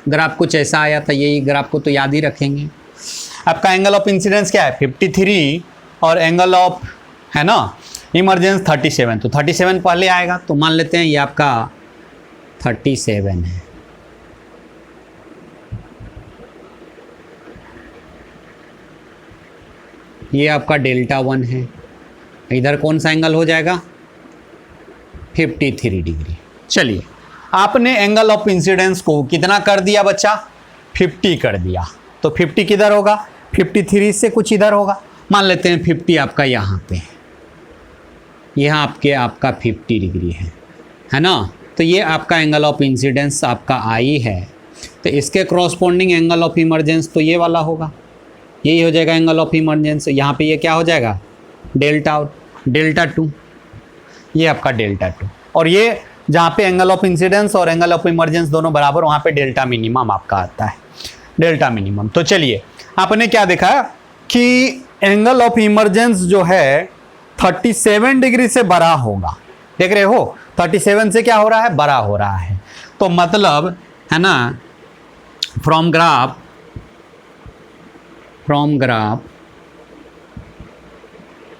ग्राफ कुछ ऐसा आया था, यही ग्राफ को तो याद ही रखेंगे। आपका एंगल ऑफ इंसिडेंस क्या है 53 और एंगल ऑफ है ना इमरजेंस 37, तो 37 पहले आएगा। तो मान लेते हैं ये आपका 37 है। ये आपका डेल्टा 1 है। इधर कौन सा एंगल हो जाएगा, 53 डिग्री। चलिए आपने एंगल ऑफ इंसिडेंस को कितना कर दिया बच्चा, 50 कर दिया। तो 50 किधर होगा, 53 से कुछ इधर होगा। मान लेते हैं 50 आपका यहाँ पे, यहाँ आपका 50 डिग्री है ना। तो ये आपका एंगल ऑफ इंसिडेंस आपका आई है। तो इसके क्रॉसपोंडिंग एंगल ऑफ इमरजेंस तो ये वाला होगा, यही हो जाएगा एंगल ऑफ इमरजेंस। यहाँ पे ये क्या हो जाएगा, डेल्टा 2, ये आपका डेल्टा 2। और ये जहाँ पे एंगल ऑफ इंसिडेंस और एंगल ऑफ इमरजेंस दोनों बराबर, वहाँ पे डेल्टा मिनिमम आपका आता है, डेल्टा मिनिमम। तो चलिए आपने क्या देखा कि एंगल ऑफ इमरजेंस जो है 37 डिग्री से बड़ा होगा। देख रहे हो 37 से क्या हो रहा है, बड़ा हो रहा है। तो मतलब है ना फ्रॉम ग्राफ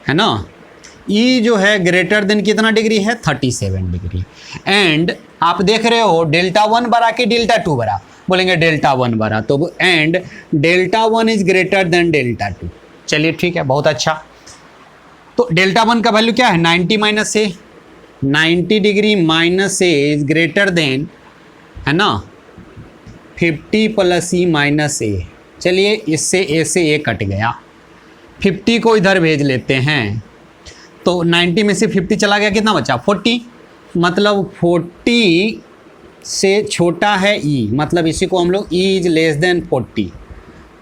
है ना, ई जो है ग्रेटर देन कितना डिग्री है, 37 डिग्री। एंड आप देख रहे हो डेल्टा 1 बड़ा कि डेल्टा 2 बड़ा, बोलेंगे डेल्टा 1 बड़ा। तो and delta 1 is greater than delta 2। चलिए ठीक है, बहुत अच्छा। तो डेल्टा 1 का वैल्यू क्या है, 90 minus A, 90 degree minus A is greater than है ना 50 प्लस ई माइनस ए। चलिए इससे ए से ए कट गया, 50 को इधर भेज लेते हैं। तो 90 में से 50 चला गया, कितना बचा, 40। मतलब 40 से छोटा है ई, मतलब इसी को हम लोग ई इज लेस देन 40।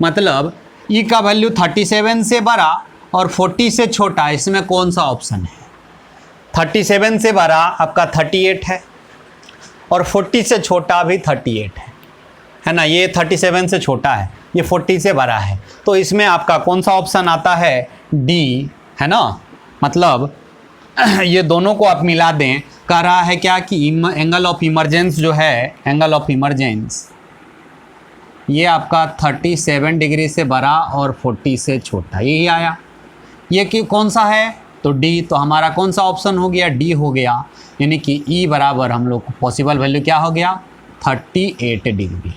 मतलब ई का वैल्यू 37 से बड़ा और 40 से छोटा, इसमें कौन सा ऑप्शन है, 37 से बड़ा आपका 38 है और 40 से छोटा भी 38 है ना। ये 37 से छोटा है, ये 40 से बड़ा है। तो इसमें आपका कौन सा ऑप्शन आता है, डी, है ना। मतलब ये दोनों को आप मिला दें, कह रहा है क्या कि एंगल ऑफ इमरजेंस जो है, एंगल ऑफ इमरजेंस ये आपका 37 डिग्री से बड़ा और 40 से छोटा, यही आया। ये कि कौन सा है, तो डी, तो हमारा कौन सा ऑप्शन हो गया, डी हो गया। यानी कि ई बराबर हम लोग को पॉसिबल वैल्यू क्या हो गया, 38 डिग्री,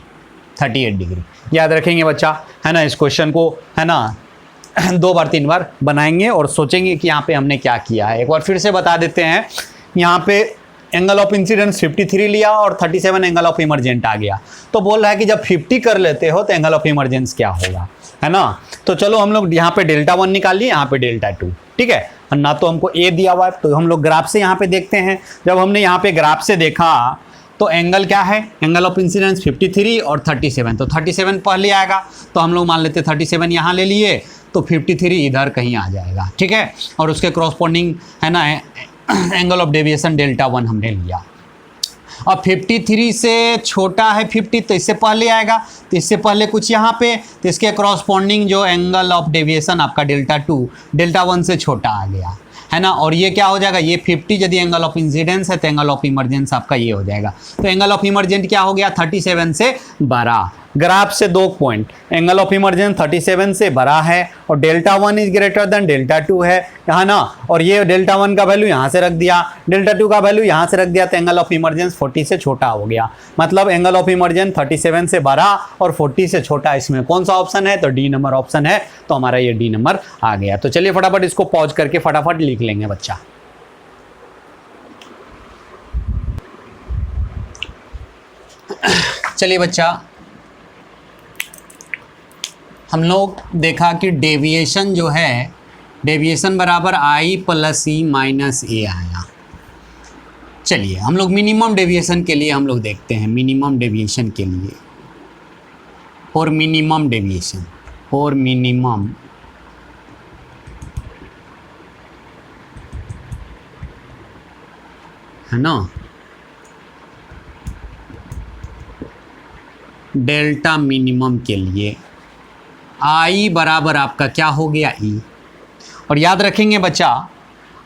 38 डिग्री। याद रखेंगे बच्चा, है ना। इस क्वेश्चन को, है ना, 2 बार 3 बार बनाएंगे और सोचेंगे कि यहाँ पे हमने क्या किया है। एक बार फिर से बता देते हैं, यहाँ पे एंगल ऑफ इंसिडेंस 53 लिया और 37 एंगल ऑफ इमरजेंट आ गया। तो बोल रहा है कि जब 50 कर लेते हो तो एंगल ऑफ इमरजेंस क्या होगा, है ना। तो चलो हम लोग यहाँ पे डेल्टा 1 निकाल लिए, यहाँ पे डेल्टा 2, ठीक है। और ना तो हमको ए दिया हुआ है, तो हम लोग ग्राफ से यहाँ पे देखते हैं। जब हमने यहाँ पे ग्राफ से देखा तो एंगल क्या है, एंगल ऑफ इंसिडेंस 53 और 37, तो 37 पहले आएगा, तो हम लोग मान लेते 37 यहाँ ले लिए, तो 53 इधर कहीं आ जाएगा, ठीक है। और उसके क्रॉसपोंडिंग, है ना, एंगल ऑफ डेविएशन डेल्टा 1 हमने लिया। अब 53 से छोटा है 50, तो इससे पहले आएगा, तो इससे पहले कुछ यहाँ पे, तो इसके क्रॉसपोंडिंग जो एंगल ऑफ डेविएशन आपका डेल्टा 2 डेल्टा 1 से छोटा आ गया, है ना। और ये क्या हो जाएगा, ये 50 यदि एंगल ऑफ इंसिडेंस है तो एंगल ऑफ इमरजेंस आपका ये हो जाएगा। तो एंगल ऑफ इमरजेंट क्या हो गया, 37 से बड़ा। ग्राफ से 2 पॉइंट, एंगल ऑफ इमरजेंस 37 से बड़ा है और delta 1 is greater than delta 2 है ना। और ये डेल्टा 1 का वैल्यू यहाँ से रख दिया, डेल्टा 2 का वैल्यू यहाँ से रख दिया, तो एंगल ऑफ इमरजेंस 40 से छोटा हो गया। मतलब एंगल ऑफ इमरजेंस 37 से बड़ा और 40 से छोटा, इसमें कौन सा ऑप्शन है, तो डी नंबर ऑप्शन है। तो हमारा ये डी नंबर आ गया। तो चलिए फटाफट इसको पॉज करके फटाफट लिख लेंगे बच्चा। चलिए बच्चा, हम लोग देखा कि डेविएशन जो है, डेविएशन बराबर आई प्लस ई माइनस ए आया। चलिए हम लोग मिनिमम डेविएशन के लिए हम लोग देखते हैं, मिनिमम डेविएशन के लिए, for minimum deviation, for minimum है ना, डेल्टा मिनिमम के लिए आई बराबर आपका क्या हो गया, ई। और याद रखेंगे बच्चा,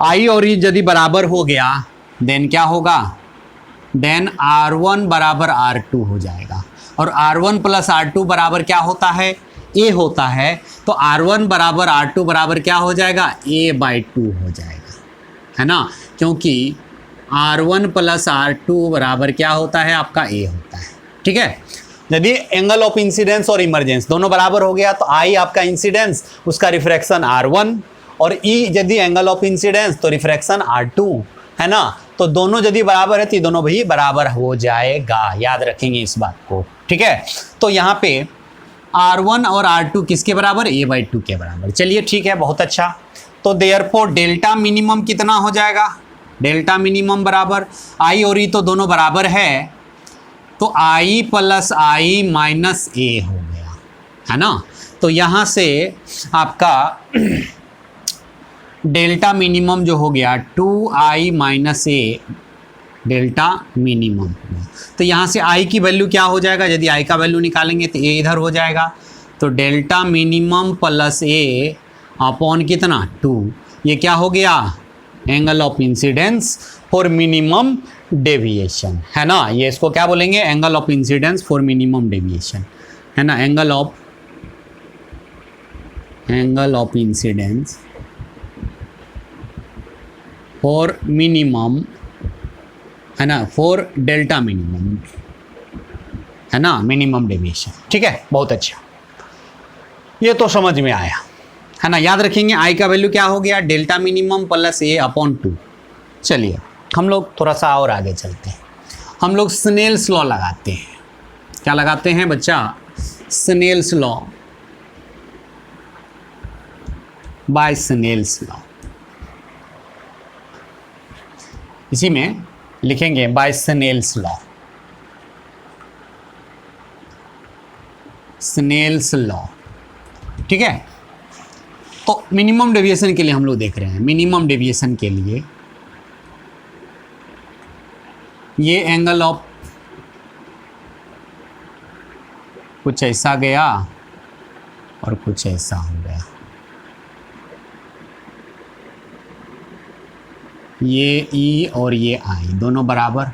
आई और ई यदि बराबर हो गया देन क्या होगा, देन R1 बराबर R2 हो जाएगा। और R1 प्लस R2 बराबर क्या होता है, ए होता है। तो R1 बराबर R2 बराबर क्या हो जाएगा, A/2 हो जाएगा, है ना। क्योंकि R1 प्लस R2 बराबर क्या होता है, आपका ए होता है, ठीक है। यदि एंगल ऑफ इंसिडेंस और इमरजेंस दोनों बराबर हो गया तो आई आपका इंसिडेंस, उसका रिफ्रैक्शन R1, और ई यदि एंगल ऑफ इंसिडेंस तो रिफ्रैक्शन R2, है ना। तो दोनों यदि बराबर है तो दोनों भी बराबर हो जाएगा। याद रखेंगे इस बात को, ठीक है। तो यहाँ पे R1 और R2 किसके बराबर, A/2 के बराबर। चलिए ठीक है, बहुत अच्छा। तो देयरफॉर डेल्टा मिनिमम कितना हो जाएगा, डेल्टा मिनिमम बराबर आई और ई तो दोनों बराबर है, तो आई प्लस आई माइनस ए हो गया, है ना। तो यहाँ से आपका डेल्टा मिनिमम जो हो गया 2i माइनस ए डेल्टा मिनिमम। तो यहाँ से i की वैल्यू क्या हो जाएगा, यदि i का वैल्यू निकालेंगे तो a इधर हो जाएगा। तो delta minimum plus a upon कितना 2, ये क्या हो गया, angle of incidence for minimum deviation, है ना। ये इसको क्या बोलेंगे, angle of incidence for minimum deviation, है ना। Angle of incidence for minimum, है ना, फॉर डेल्टा मिनिमम, है ना, मिनिमम डेविएशन, ठीक है। बहुत अच्छा, ये तो समझ में आया, है ना। याद रखेंगे आई का वैल्यू क्या हो गया, delta minimum plus A upon 2। चलिए हम लोग थोड़ा सा और आगे चलते हैं, हम लोग स्नेल्स लॉ लगाते हैं। क्या लगाते हैं बच्चा, Snell's law, by Snell's law. इसी में लिखेंगे by Snell's law, Snell's law, ठीक है। तो मिनिमम डेविएशन के लिए हम लोग देख रहे हैं, मिनिमम डेविएशन के लिए ये एंगल ऑफ कुछ ऐसा गया और कुछ ऐसा हो गया, ये ई और ये आई दोनों बराबर,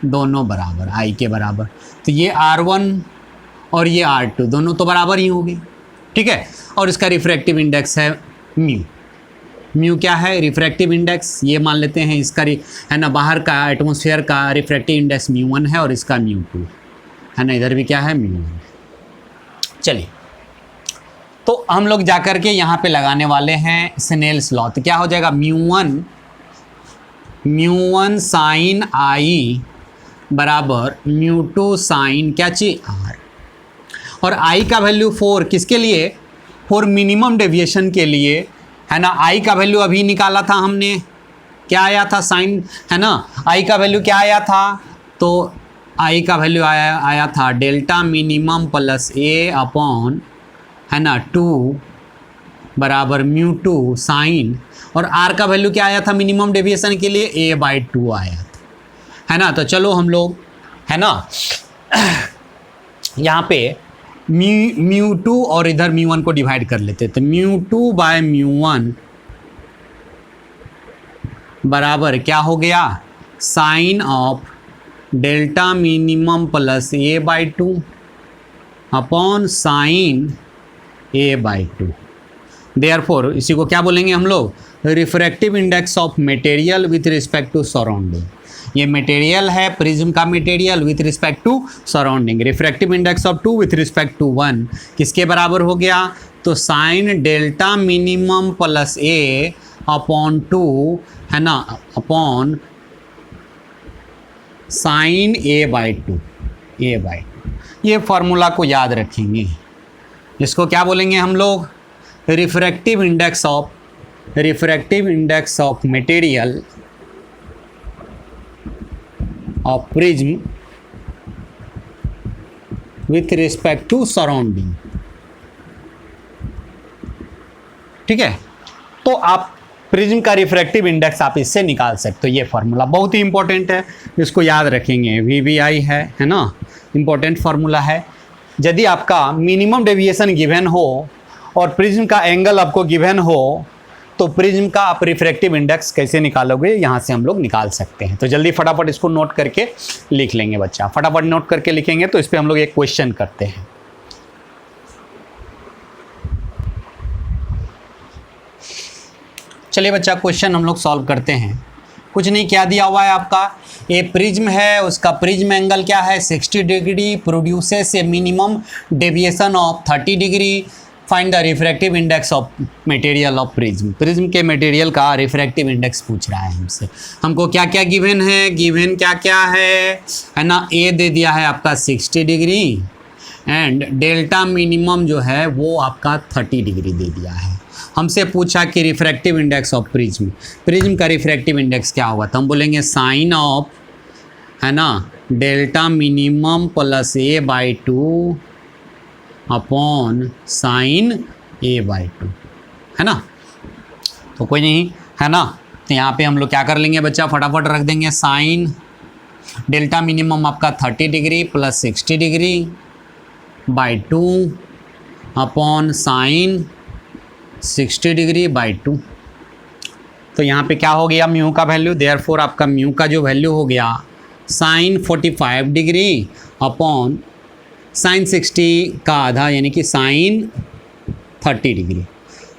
दोनों बराबर, आई के बराबर। तो ये R1 और ये R2 दोनों तो बराबर ही होंगे, ठीक है। और इसका रिफ्रैक्टिव इंडेक्स है म्यू। म्यू क्या है? Refractive index. ये मान लेते हैं इसका है ना, बाहर का एटमॉस्फेयर का रिफ्रैक्टिव इंडेक्स μ1 है और इसका μ2 है ना, इधर भी क्या है μ1। चलिए, तो हम लोग जाकर के यहाँ पे लगाने वाले हैं स्नेल्स लॉ। तो क्या हो जाएगा? μ1 साइन आई बराबर μ2 साइन क्या चाहिए? आर। और आई का वैल्यू 4 किसके लिए? फॉर मिनिमम डेविएशन के लिए, है ना। आई का वैल्यू अभी निकाला था हमने, क्या आया था? साइन, है ना। आई का वैल्यू क्या आया था? तो आई का वैल्यू आया था delta minimum plus A upon, है ना, 2 बराबर μ2 साइन। और आर का वैल्यू क्या आया था मिनिमम डेविएशन के लिए? a/2 आया था, है ना। तो चलो हम लोग, है ना, यहाँ पे μ2 और इधर μ1 को डिवाइड कर लेते। तो μ2/μ1 बराबर क्या हो गया? Sine of delta minimum plus a/2 upon sine a/2। Therefore इसी को क्या बोलेंगे हम लोग? Refractive index of material with respect to surrounding. ये मटेरियल है, प्रिज्म का material with respect to surrounding. Refractive index of 2 with respect to 1 किसके बराबर हो गया? तो sine delta minimum plus A upon 2, है ना, अपॉन साइन a/2। ये फॉर्मूला को याद रखेंगे। इसको क्या बोलेंगे हम लोग? Refractive index of material of prism with respect to surrounding, ठीक है। तो आप प्रिज्म का रिफ्रैक्टिव इंडेक्स आप इससे निकाल सकते हो। ये फार्मूला बहुत ही इंपॉर्टेंट है, इसको याद रखेंगे। VBI है ना, इंपॉर्टेंट फार्मूला है। यदि आपका मिनिमम डेविएशन गिवन हो और प्रिज्म का एंगल आपको गिवन हो, तो प्रिज्म का आप रिफ्रैक्टिव इंडेक्स कैसे निकालोगे? यहाँ से हम लोग निकाल सकते हैं। तो जल्दी फटाफट इसको नोट करके लिख लेंगे बच्चा। फटाफट नोट करके लिखेंगे तो इस पर हम लोग एक क्वेश्चन करते हैं। चलिए बच्चा, क्वेश्चन हम लोग सॉल्व करते हैं। कुछ नहीं, क्या दिया हुआ है आपका? ए प्रिज्म है, उसका प्रिज्म एंगल क्या है? 60 degree, produces A minimum deviation of 30 degree. Find the refractive index of material of prism. Prism के मटेरियल का रिफ्रैक्टिव इंडेक्स पूछ रहा है हमसे। हमको क्या क्या गिवन है? गिवन क्या क्या है ना, ए दे दिया है आपका 60 डिग्री एंड डेल्टा मिनिमम जो है वो आपका 30 डिग्री दे दिया है। हमसे पूछा कि रिफ्रैक्टिव इंडेक्स ऑफ प्रिज्म का रिफ्रैक्टिव इंडेक्स क्या होगा? तो हम बोलेंगे साइन ऑफ, है ना, delta minimum plus a/2 upon sine a/2, है ना। तो कोई नहीं, है ना। तो यहाँ पे हम लोग क्या कर लेंगे बच्चा? फटाफट रख देंगे साइन डेल्टा मिनिमम आपका 30 degree plus 60 degree by 2 upon sine 60 degree by 2। तो यहाँ पे क्या हो गया? म्यू का वैल्यू। देयरफॉर आपका म्यू का जो वैल्यू हो गया साइन 45 डिग्री अपॉन साइन 60 का आधा यानी कि साइन 30 डिग्री।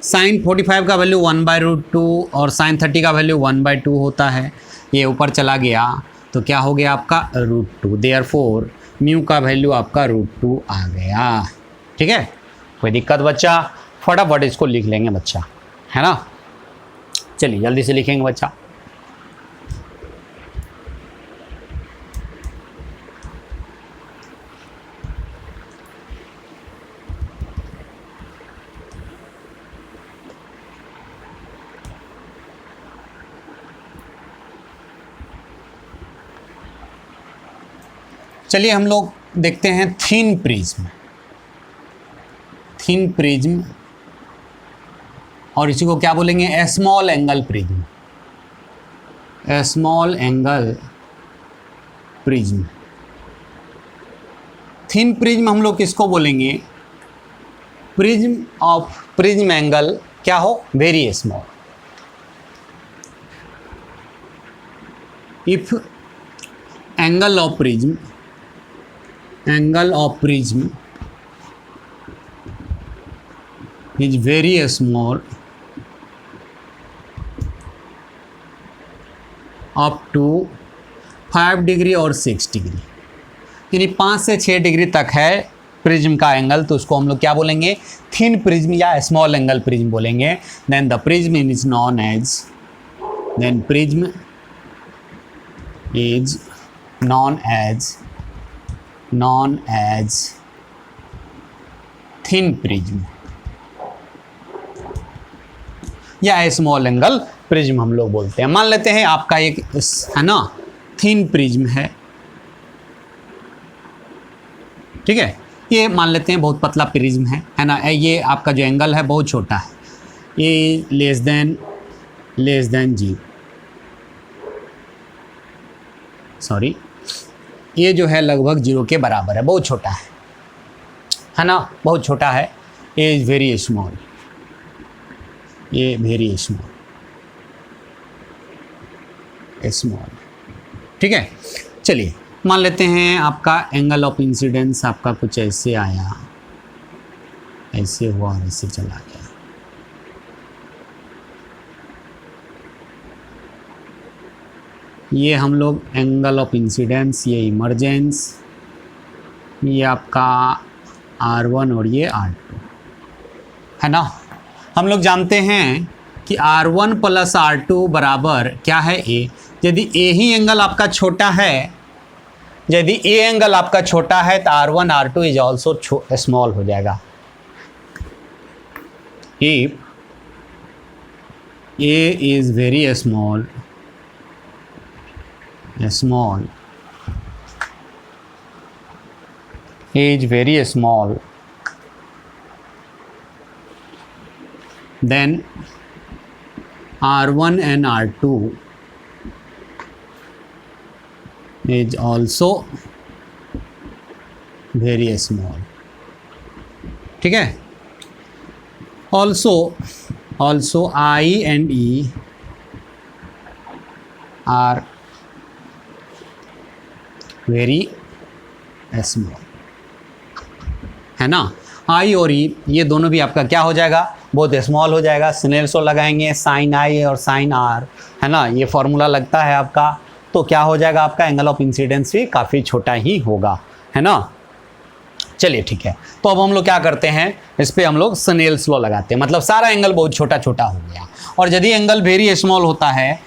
साइन 45 का वैल्यू 1/√2 और साइन 30 का वैल्यू 1/2 होता है। ये ऊपर चला गया तो क्या हो गया आपका? √2। देयरफॉर म्यू का वैल्यू आपका √2 आ गया, ठीक है। कोई दिक्कत बच्चा? फटाफट इसको लिख लेंगे बच्चा, है ना। चलिए जल्दी से लिखेंगे बच्चा। चलिए हम लोग देखते हैं थिन प्रिज्म और इसी को क्या बोलेंगे? Small angle prism. Small angle prism, thin prism हम लोग किसको बोलेंगे? प्रिज्म एंगल क्या हो? Very small. If angle of prism, angle of prism is very small up to 5 degree और 6 डिग्री, यानी 5 से 6 डिग्री तक है प्रिज्म का एंगल, तो उसको हम लोग क्या बोलेंगे, थिन प्रिज्म या स्मॉल एंगल प्रिज्म बोलेंगे। Then the prism is known as, then prism is known as thin prism या स्मॉल एंगल प्रिज्म हम लोग बोलते हैं। मान लेते हैं आपका एक है ना थिन प्रिज्म है, ठीक है, ये मान लेते हैं बहुत पतला प्रिज्म है ना, ये आपका जो एंगल है बहुत छोटा है, ये लेस देन जी, सॉरी, ये जो है लगभग 0 के बराबर है, बहुत छोटा है ना, बहुत छोटा है, ये इज़ वेरी स्मॉल, ये वेरी स्मॉल, ठीक है। चलिए मान लेते हैं आपका एंगल ऑफ इंसिडेंस आपका कुछ ऐसे आया, ऐसे हुआ और ऐसे चला गया, ये हम लोग एंगल ऑफ इंसिडेंस, ये इमरजेंस, ये आपका R1 और ये R2 है ना। हम लोग जानते हैं कि R1 प्लस R2 बराबर क्या है A। यदि A ही एंगल आपका छोटा है, यदि A एंगल आपका छोटा है तो R1 R2 is also small हो जाएगा। If A is very small is very small, then R1 and R2 is also very small, ठीक है। also I and E are very small, है ना। I और E ये दोनों भी आपका क्या हो जाएगा, बहुत स्मॉल हो जाएगा। स्नेल्स लॉ लगाएंगे, साइन I और साइन R, है ना, ये फॉर्मूला लगता है आपका, तो क्या हो जाएगा आपका एंगल ऑफ इंसिडेंस भी काफ़ी छोटा ही होगा, है ना। चलिए ठीक है, तो अब हम लोग क्या करते हैं, इस पर हम लोग स्नेल्स लॉ लगाते हैं, मतलब सारा एंगल बहुत छोटा छोटा हो गया। और यदि एंगल वेरी स्मॉल होता है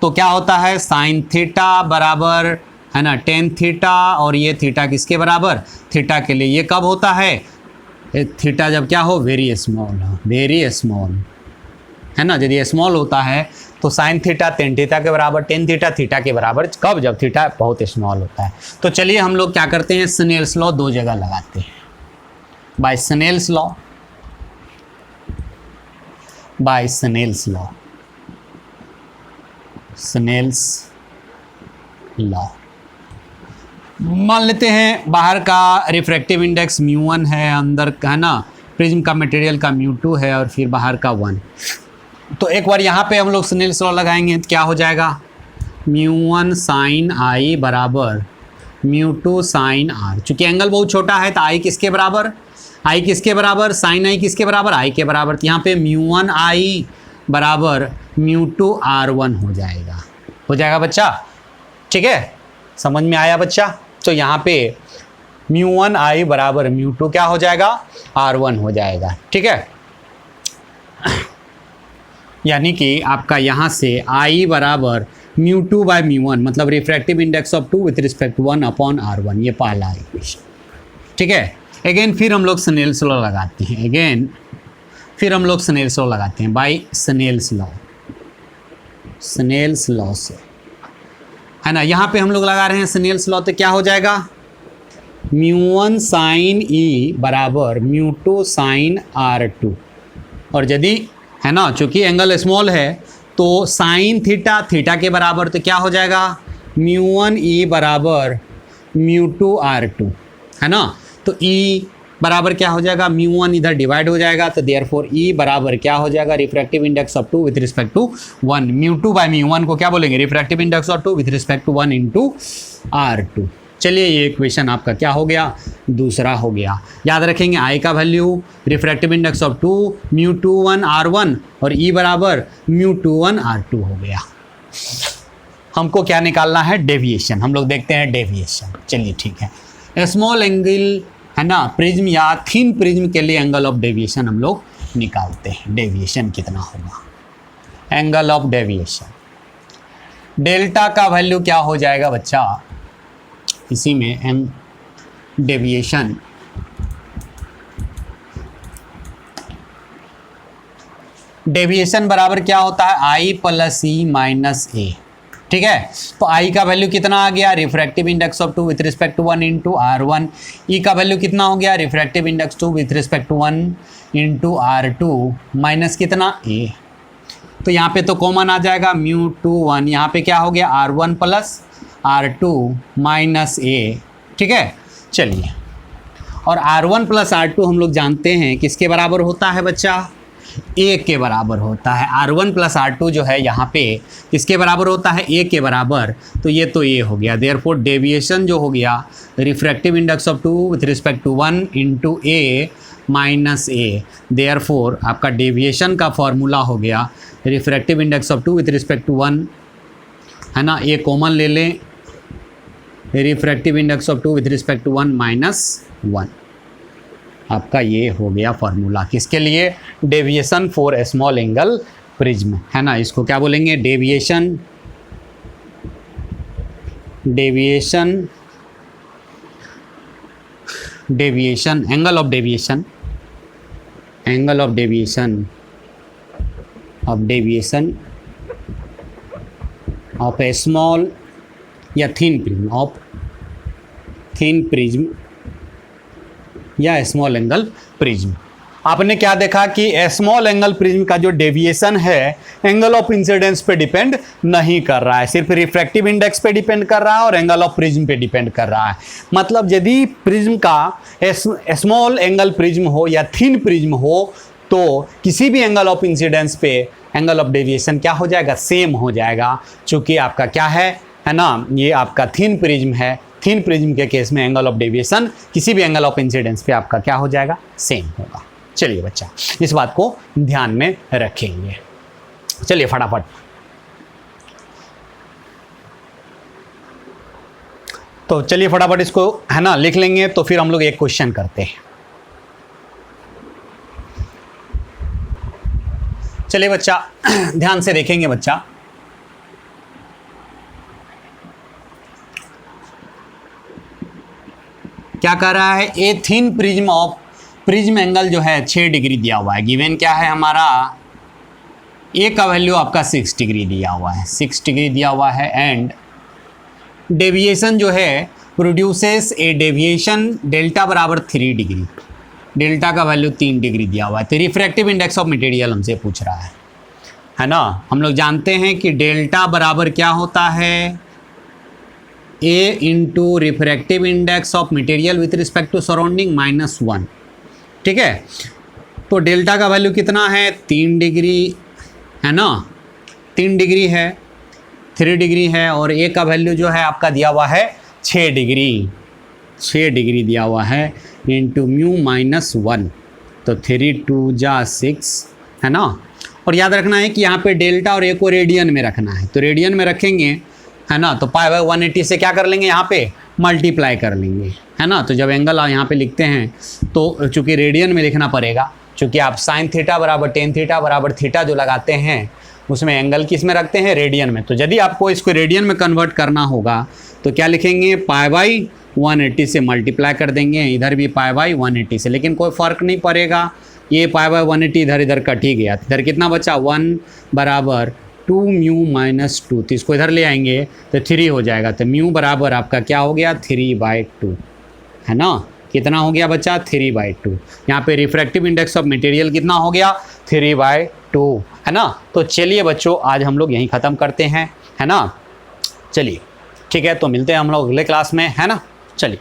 तो क्या होता है, साइन थीटा बराबर है ना टेन थीटा, और ये थीटा किसके बराबर, थीटा के लिए ये कब होता है, थीटा जब क्या हो, वेरी स्मॉल, वेरी स्मॉल, है ना। यदि स्मॉल होता है तो साइन थीटा टेन थीटा के बराबर, टेन थीटा थीटा के बराबर, कब, जब थीटा बहुत स्मॉल होता है। तो चलिए हम लोग क्या करते हैं, स्नेल्स लॉ दो जगह लगाते हैं, by Snell's law, by Snell's law, Snell's law. मान लेते हैं बाहर का रिफ्रैक्टिव इंडेक्स μ1 है, अंदर का है ना प्रिज्म का मटेरियल का μ2 है, और फिर बाहर का 1। तो एक बार यहाँ पे हम लोग स्नेल्स लॉ लगाएंगे तो क्या हो जाएगा, μ1 साइन I बराबर μ2 साइन R। चूँकि एंगल बहुत छोटा है तो I किसके बराबर, I किसके बराबर, साइन I किसके बराबर, I के बराबर। तो यहाँ पे μ1 I बराबर μ2 R1 हो जाएगा बच्चा, ठीक है, समझ में आया बच्चा। तो यहाँ पे μ1 I बराबर μ2 क्या हो जाएगा, R1 हो जाएगा, ठीक है। यानी कि आपका यहाँ से I बराबर μ2 बाय μ1, मतलब refractive index of 2 with respect 1 upon R1, ये पहला इक्वेशन, ठीक है। अगेन फिर हम लोग स्नेल्स लॉ लगाते हैं, अगेन फिर हम लोग स्नेल्स लॉ लगाते हैं by Snell's law, Snell's law से, है ना। यहाँ पे हम लोग लगा रहे हैं स्नेल्स लॉ, तो क्या हो जाएगा, μ1 साइन E बराबर μ2 साइन R2। और यदि है ना, चूँकि एंगल स्मॉल है तो साइन थीटा थीटा के बराबर, तो क्या हो जाएगा, μ1 E बराबर μ2 R2, है ना। तो E बराबर क्या हो जाएगा, μ1 इधर डिवाइड हो जाएगा, तो देयरफॉर E बराबर क्या हो जाएगा, refractive index of 2 with respect to 1, μ2 by μ1 को क्या बोलेंगे, refractive index of 2 with respect to 1 into R2। चलिए ये इक्वेशन आपका क्या हो गया, दूसरा हो गया। याद रखेंगे I का value refractive index of 2 μ21 R1 और E बराबर μ21 R2 हो गया। हमको क्या निकालना है, डेविएशन। हम लोग देखते हैं डेविएशन। चलिए ठीक है, स्मॉल एंगल है ना प्रिज्म या थिन प्रिज्म के लिए एंगल ऑफ डेविएशन हम लोग निकालते हैं। डेविएशन कितना होगा, एंगल ऑफ डेविएशन डेल्टा का वैल्यू क्या हो जाएगा बच्चा, इसी में डेविएशन डेविएशन बराबर क्या होता है, I plus E minus A. ठीक है, तो I का वैल्यू कितना आ गया, refractive index of 2 with respect to 1 into R1। E का वैल्यू कितना हो गया, refractive index 2 with respect to 1 into R2 minus कितना A। तो यहाँ पे तो कॉमन आ जाएगा μ21, यहाँ पे क्या हो गया R1 plus R2 minus A। ठीक है, चलिए, और R1 प्लस R2 हम लोग जानते हैं किसके बराबर होता है बच्चा, A के बराबर होता है। R1 प्लस R2 जो है यहाँ पे किसके बराबर होता है, A के बराबर, तो ये तो A हो गया। देयरफॉर डेविएशन जो हो गया refractive index of 2 with respect to 1 into A minus A। Therefore आपका डेविएशन का फॉर्मूला हो गया refractive index of 2 with respect to 1 है ना, A कॉमन ले लें, refractive index of 2 with respect to 1 minus 1। आपका ये हो गया फॉर्मूला किसके लिए, deviation for small angle prism है ना। इसको क्या बोलेंगे, deviation deviation deviation angle of deviation angle of deviation of a small या thin prism, of thin prism या स्मॉल एंगल प्रिज्म। आपने क्या देखा कि स्मॉल एंगल प्रिज्म का जो डेविएशन है एंगल ऑफ इंसिडेंस पे डिपेंड नहीं कर रहा है, सिर्फ रिफ्रैक्टिव इंडेक्स पे डिपेंड कर रहा है और एंगल ऑफ प्रिज्म पे डिपेंड कर रहा है। मतलब यदि प्रिज्म का स्मॉल एंगल प्रिज्म हो या थिन प्रिज्म हो तो किसी भी एंगल ऑफ इंसिडेंस पे एंगल ऑफ डेविएशन क्या हो जाएगा, सेम हो जाएगा। चूँकि आपका क्या है ना, ये आपका थिन प्रिज्म है, थिन प्रिज्म के केस में एंगल ऑफ डेविएशन किसी भी एंगल ऑफ इंसिडेंस पे आपका क्या हो जाएगा, सेम होगा। चलिए बच्चा, इस बात को ध्यान में रखेंगे। चलिए फटाफट, तो चलिए फटाफट इसको है ना लिख लेंगे, तो फिर हम लोग एक क्वेश्चन करते हैं। चलिए बच्चा ध्यान से देखेंगे बच्चा, क्या कर रहा है, a thin prism of prism angle जो है 6 डिग्री दिया हुआ है। गिवन क्या है हमारा, ए का वैल्यू आपका 6 डिग्री दिया हुआ है, 6 डिग्री दिया हुआ है। एंड डेविएशन जो है प्रोड्यूसेस ए डेविएशन डेल्टा बराबर 3 डिग्री, डेल्टा का वैल्यू 3 डिग्री दिया हुआ है। तो रिफ्रैक्टिव इंडेक्स ऑफ मटेरियल हमसे पूछ रहा है ना। हम लोग जानते हैं कि डेल्टा बराबर क्या होता है, A into refractive index of material with respect to surrounding minus 1। ठीक है, तो डेल्टा का वैल्यू कितना है, 3 डिग्री है ना, 3 डिग्री है, 3 डिग्री है। और ए का वैल्यू जो है आपका दिया हुआ है 6 डिग्री, 6 डिग्री दिया हुआ है इंटू म्यू माइनस 1, तो 3 2 जा 6 है ना। और याद रखना है कि यहाँ पे डेल्टा और ए को रेडियन में रखना है, तो रेडियन में रखेंगे है ना, तो पाई बाय 180 से क्या कर लेंगे, यहाँ पे मल्टीप्लाई कर लेंगे है ना। तो जब एंगल यहाँ पे लिखते हैं तो चूँकि रेडियन में लिखना पड़ेगा, चूँकि आप साइन थीटा बराबर टेन थीटा बराबर थीटा जो लगाते हैं उसमें एंगल किस में रखते हैं, रेडियन में। तो यदि आपको इसको रेडियन में कन्वर्ट करना होगा तो क्या लिखेंगे, पाई बाई 180 से मल्टीप्लाई कर देंगे, इधर भी पाई बाई 180 से, लेकिन कोई फ़र्क नहीं पड़ेगा, ये पाई बाई 180 इधर इधर कट ही गया। इधर कितना बचा, 1 बराबर 2 म्यू माइनस 2, तो इसको इधर ले आएंगे तो 3 हो जाएगा। तो म्यू बराबर आपका क्या हो गया, 3/2 है ना। कितना हो गया बच्चा, 3/2। यहाँ पे रिफ्रैक्टिव इंडेक्स ऑफ मटेरियल कितना हो गया, 3/2 है ना। तो चलिए बच्चों आज हम लोग यहीं ख़त्म करते हैं है ना। चलिए ठीक है, तो मिलते हैं हम लोग अगले क्लास में है ना। चलिए।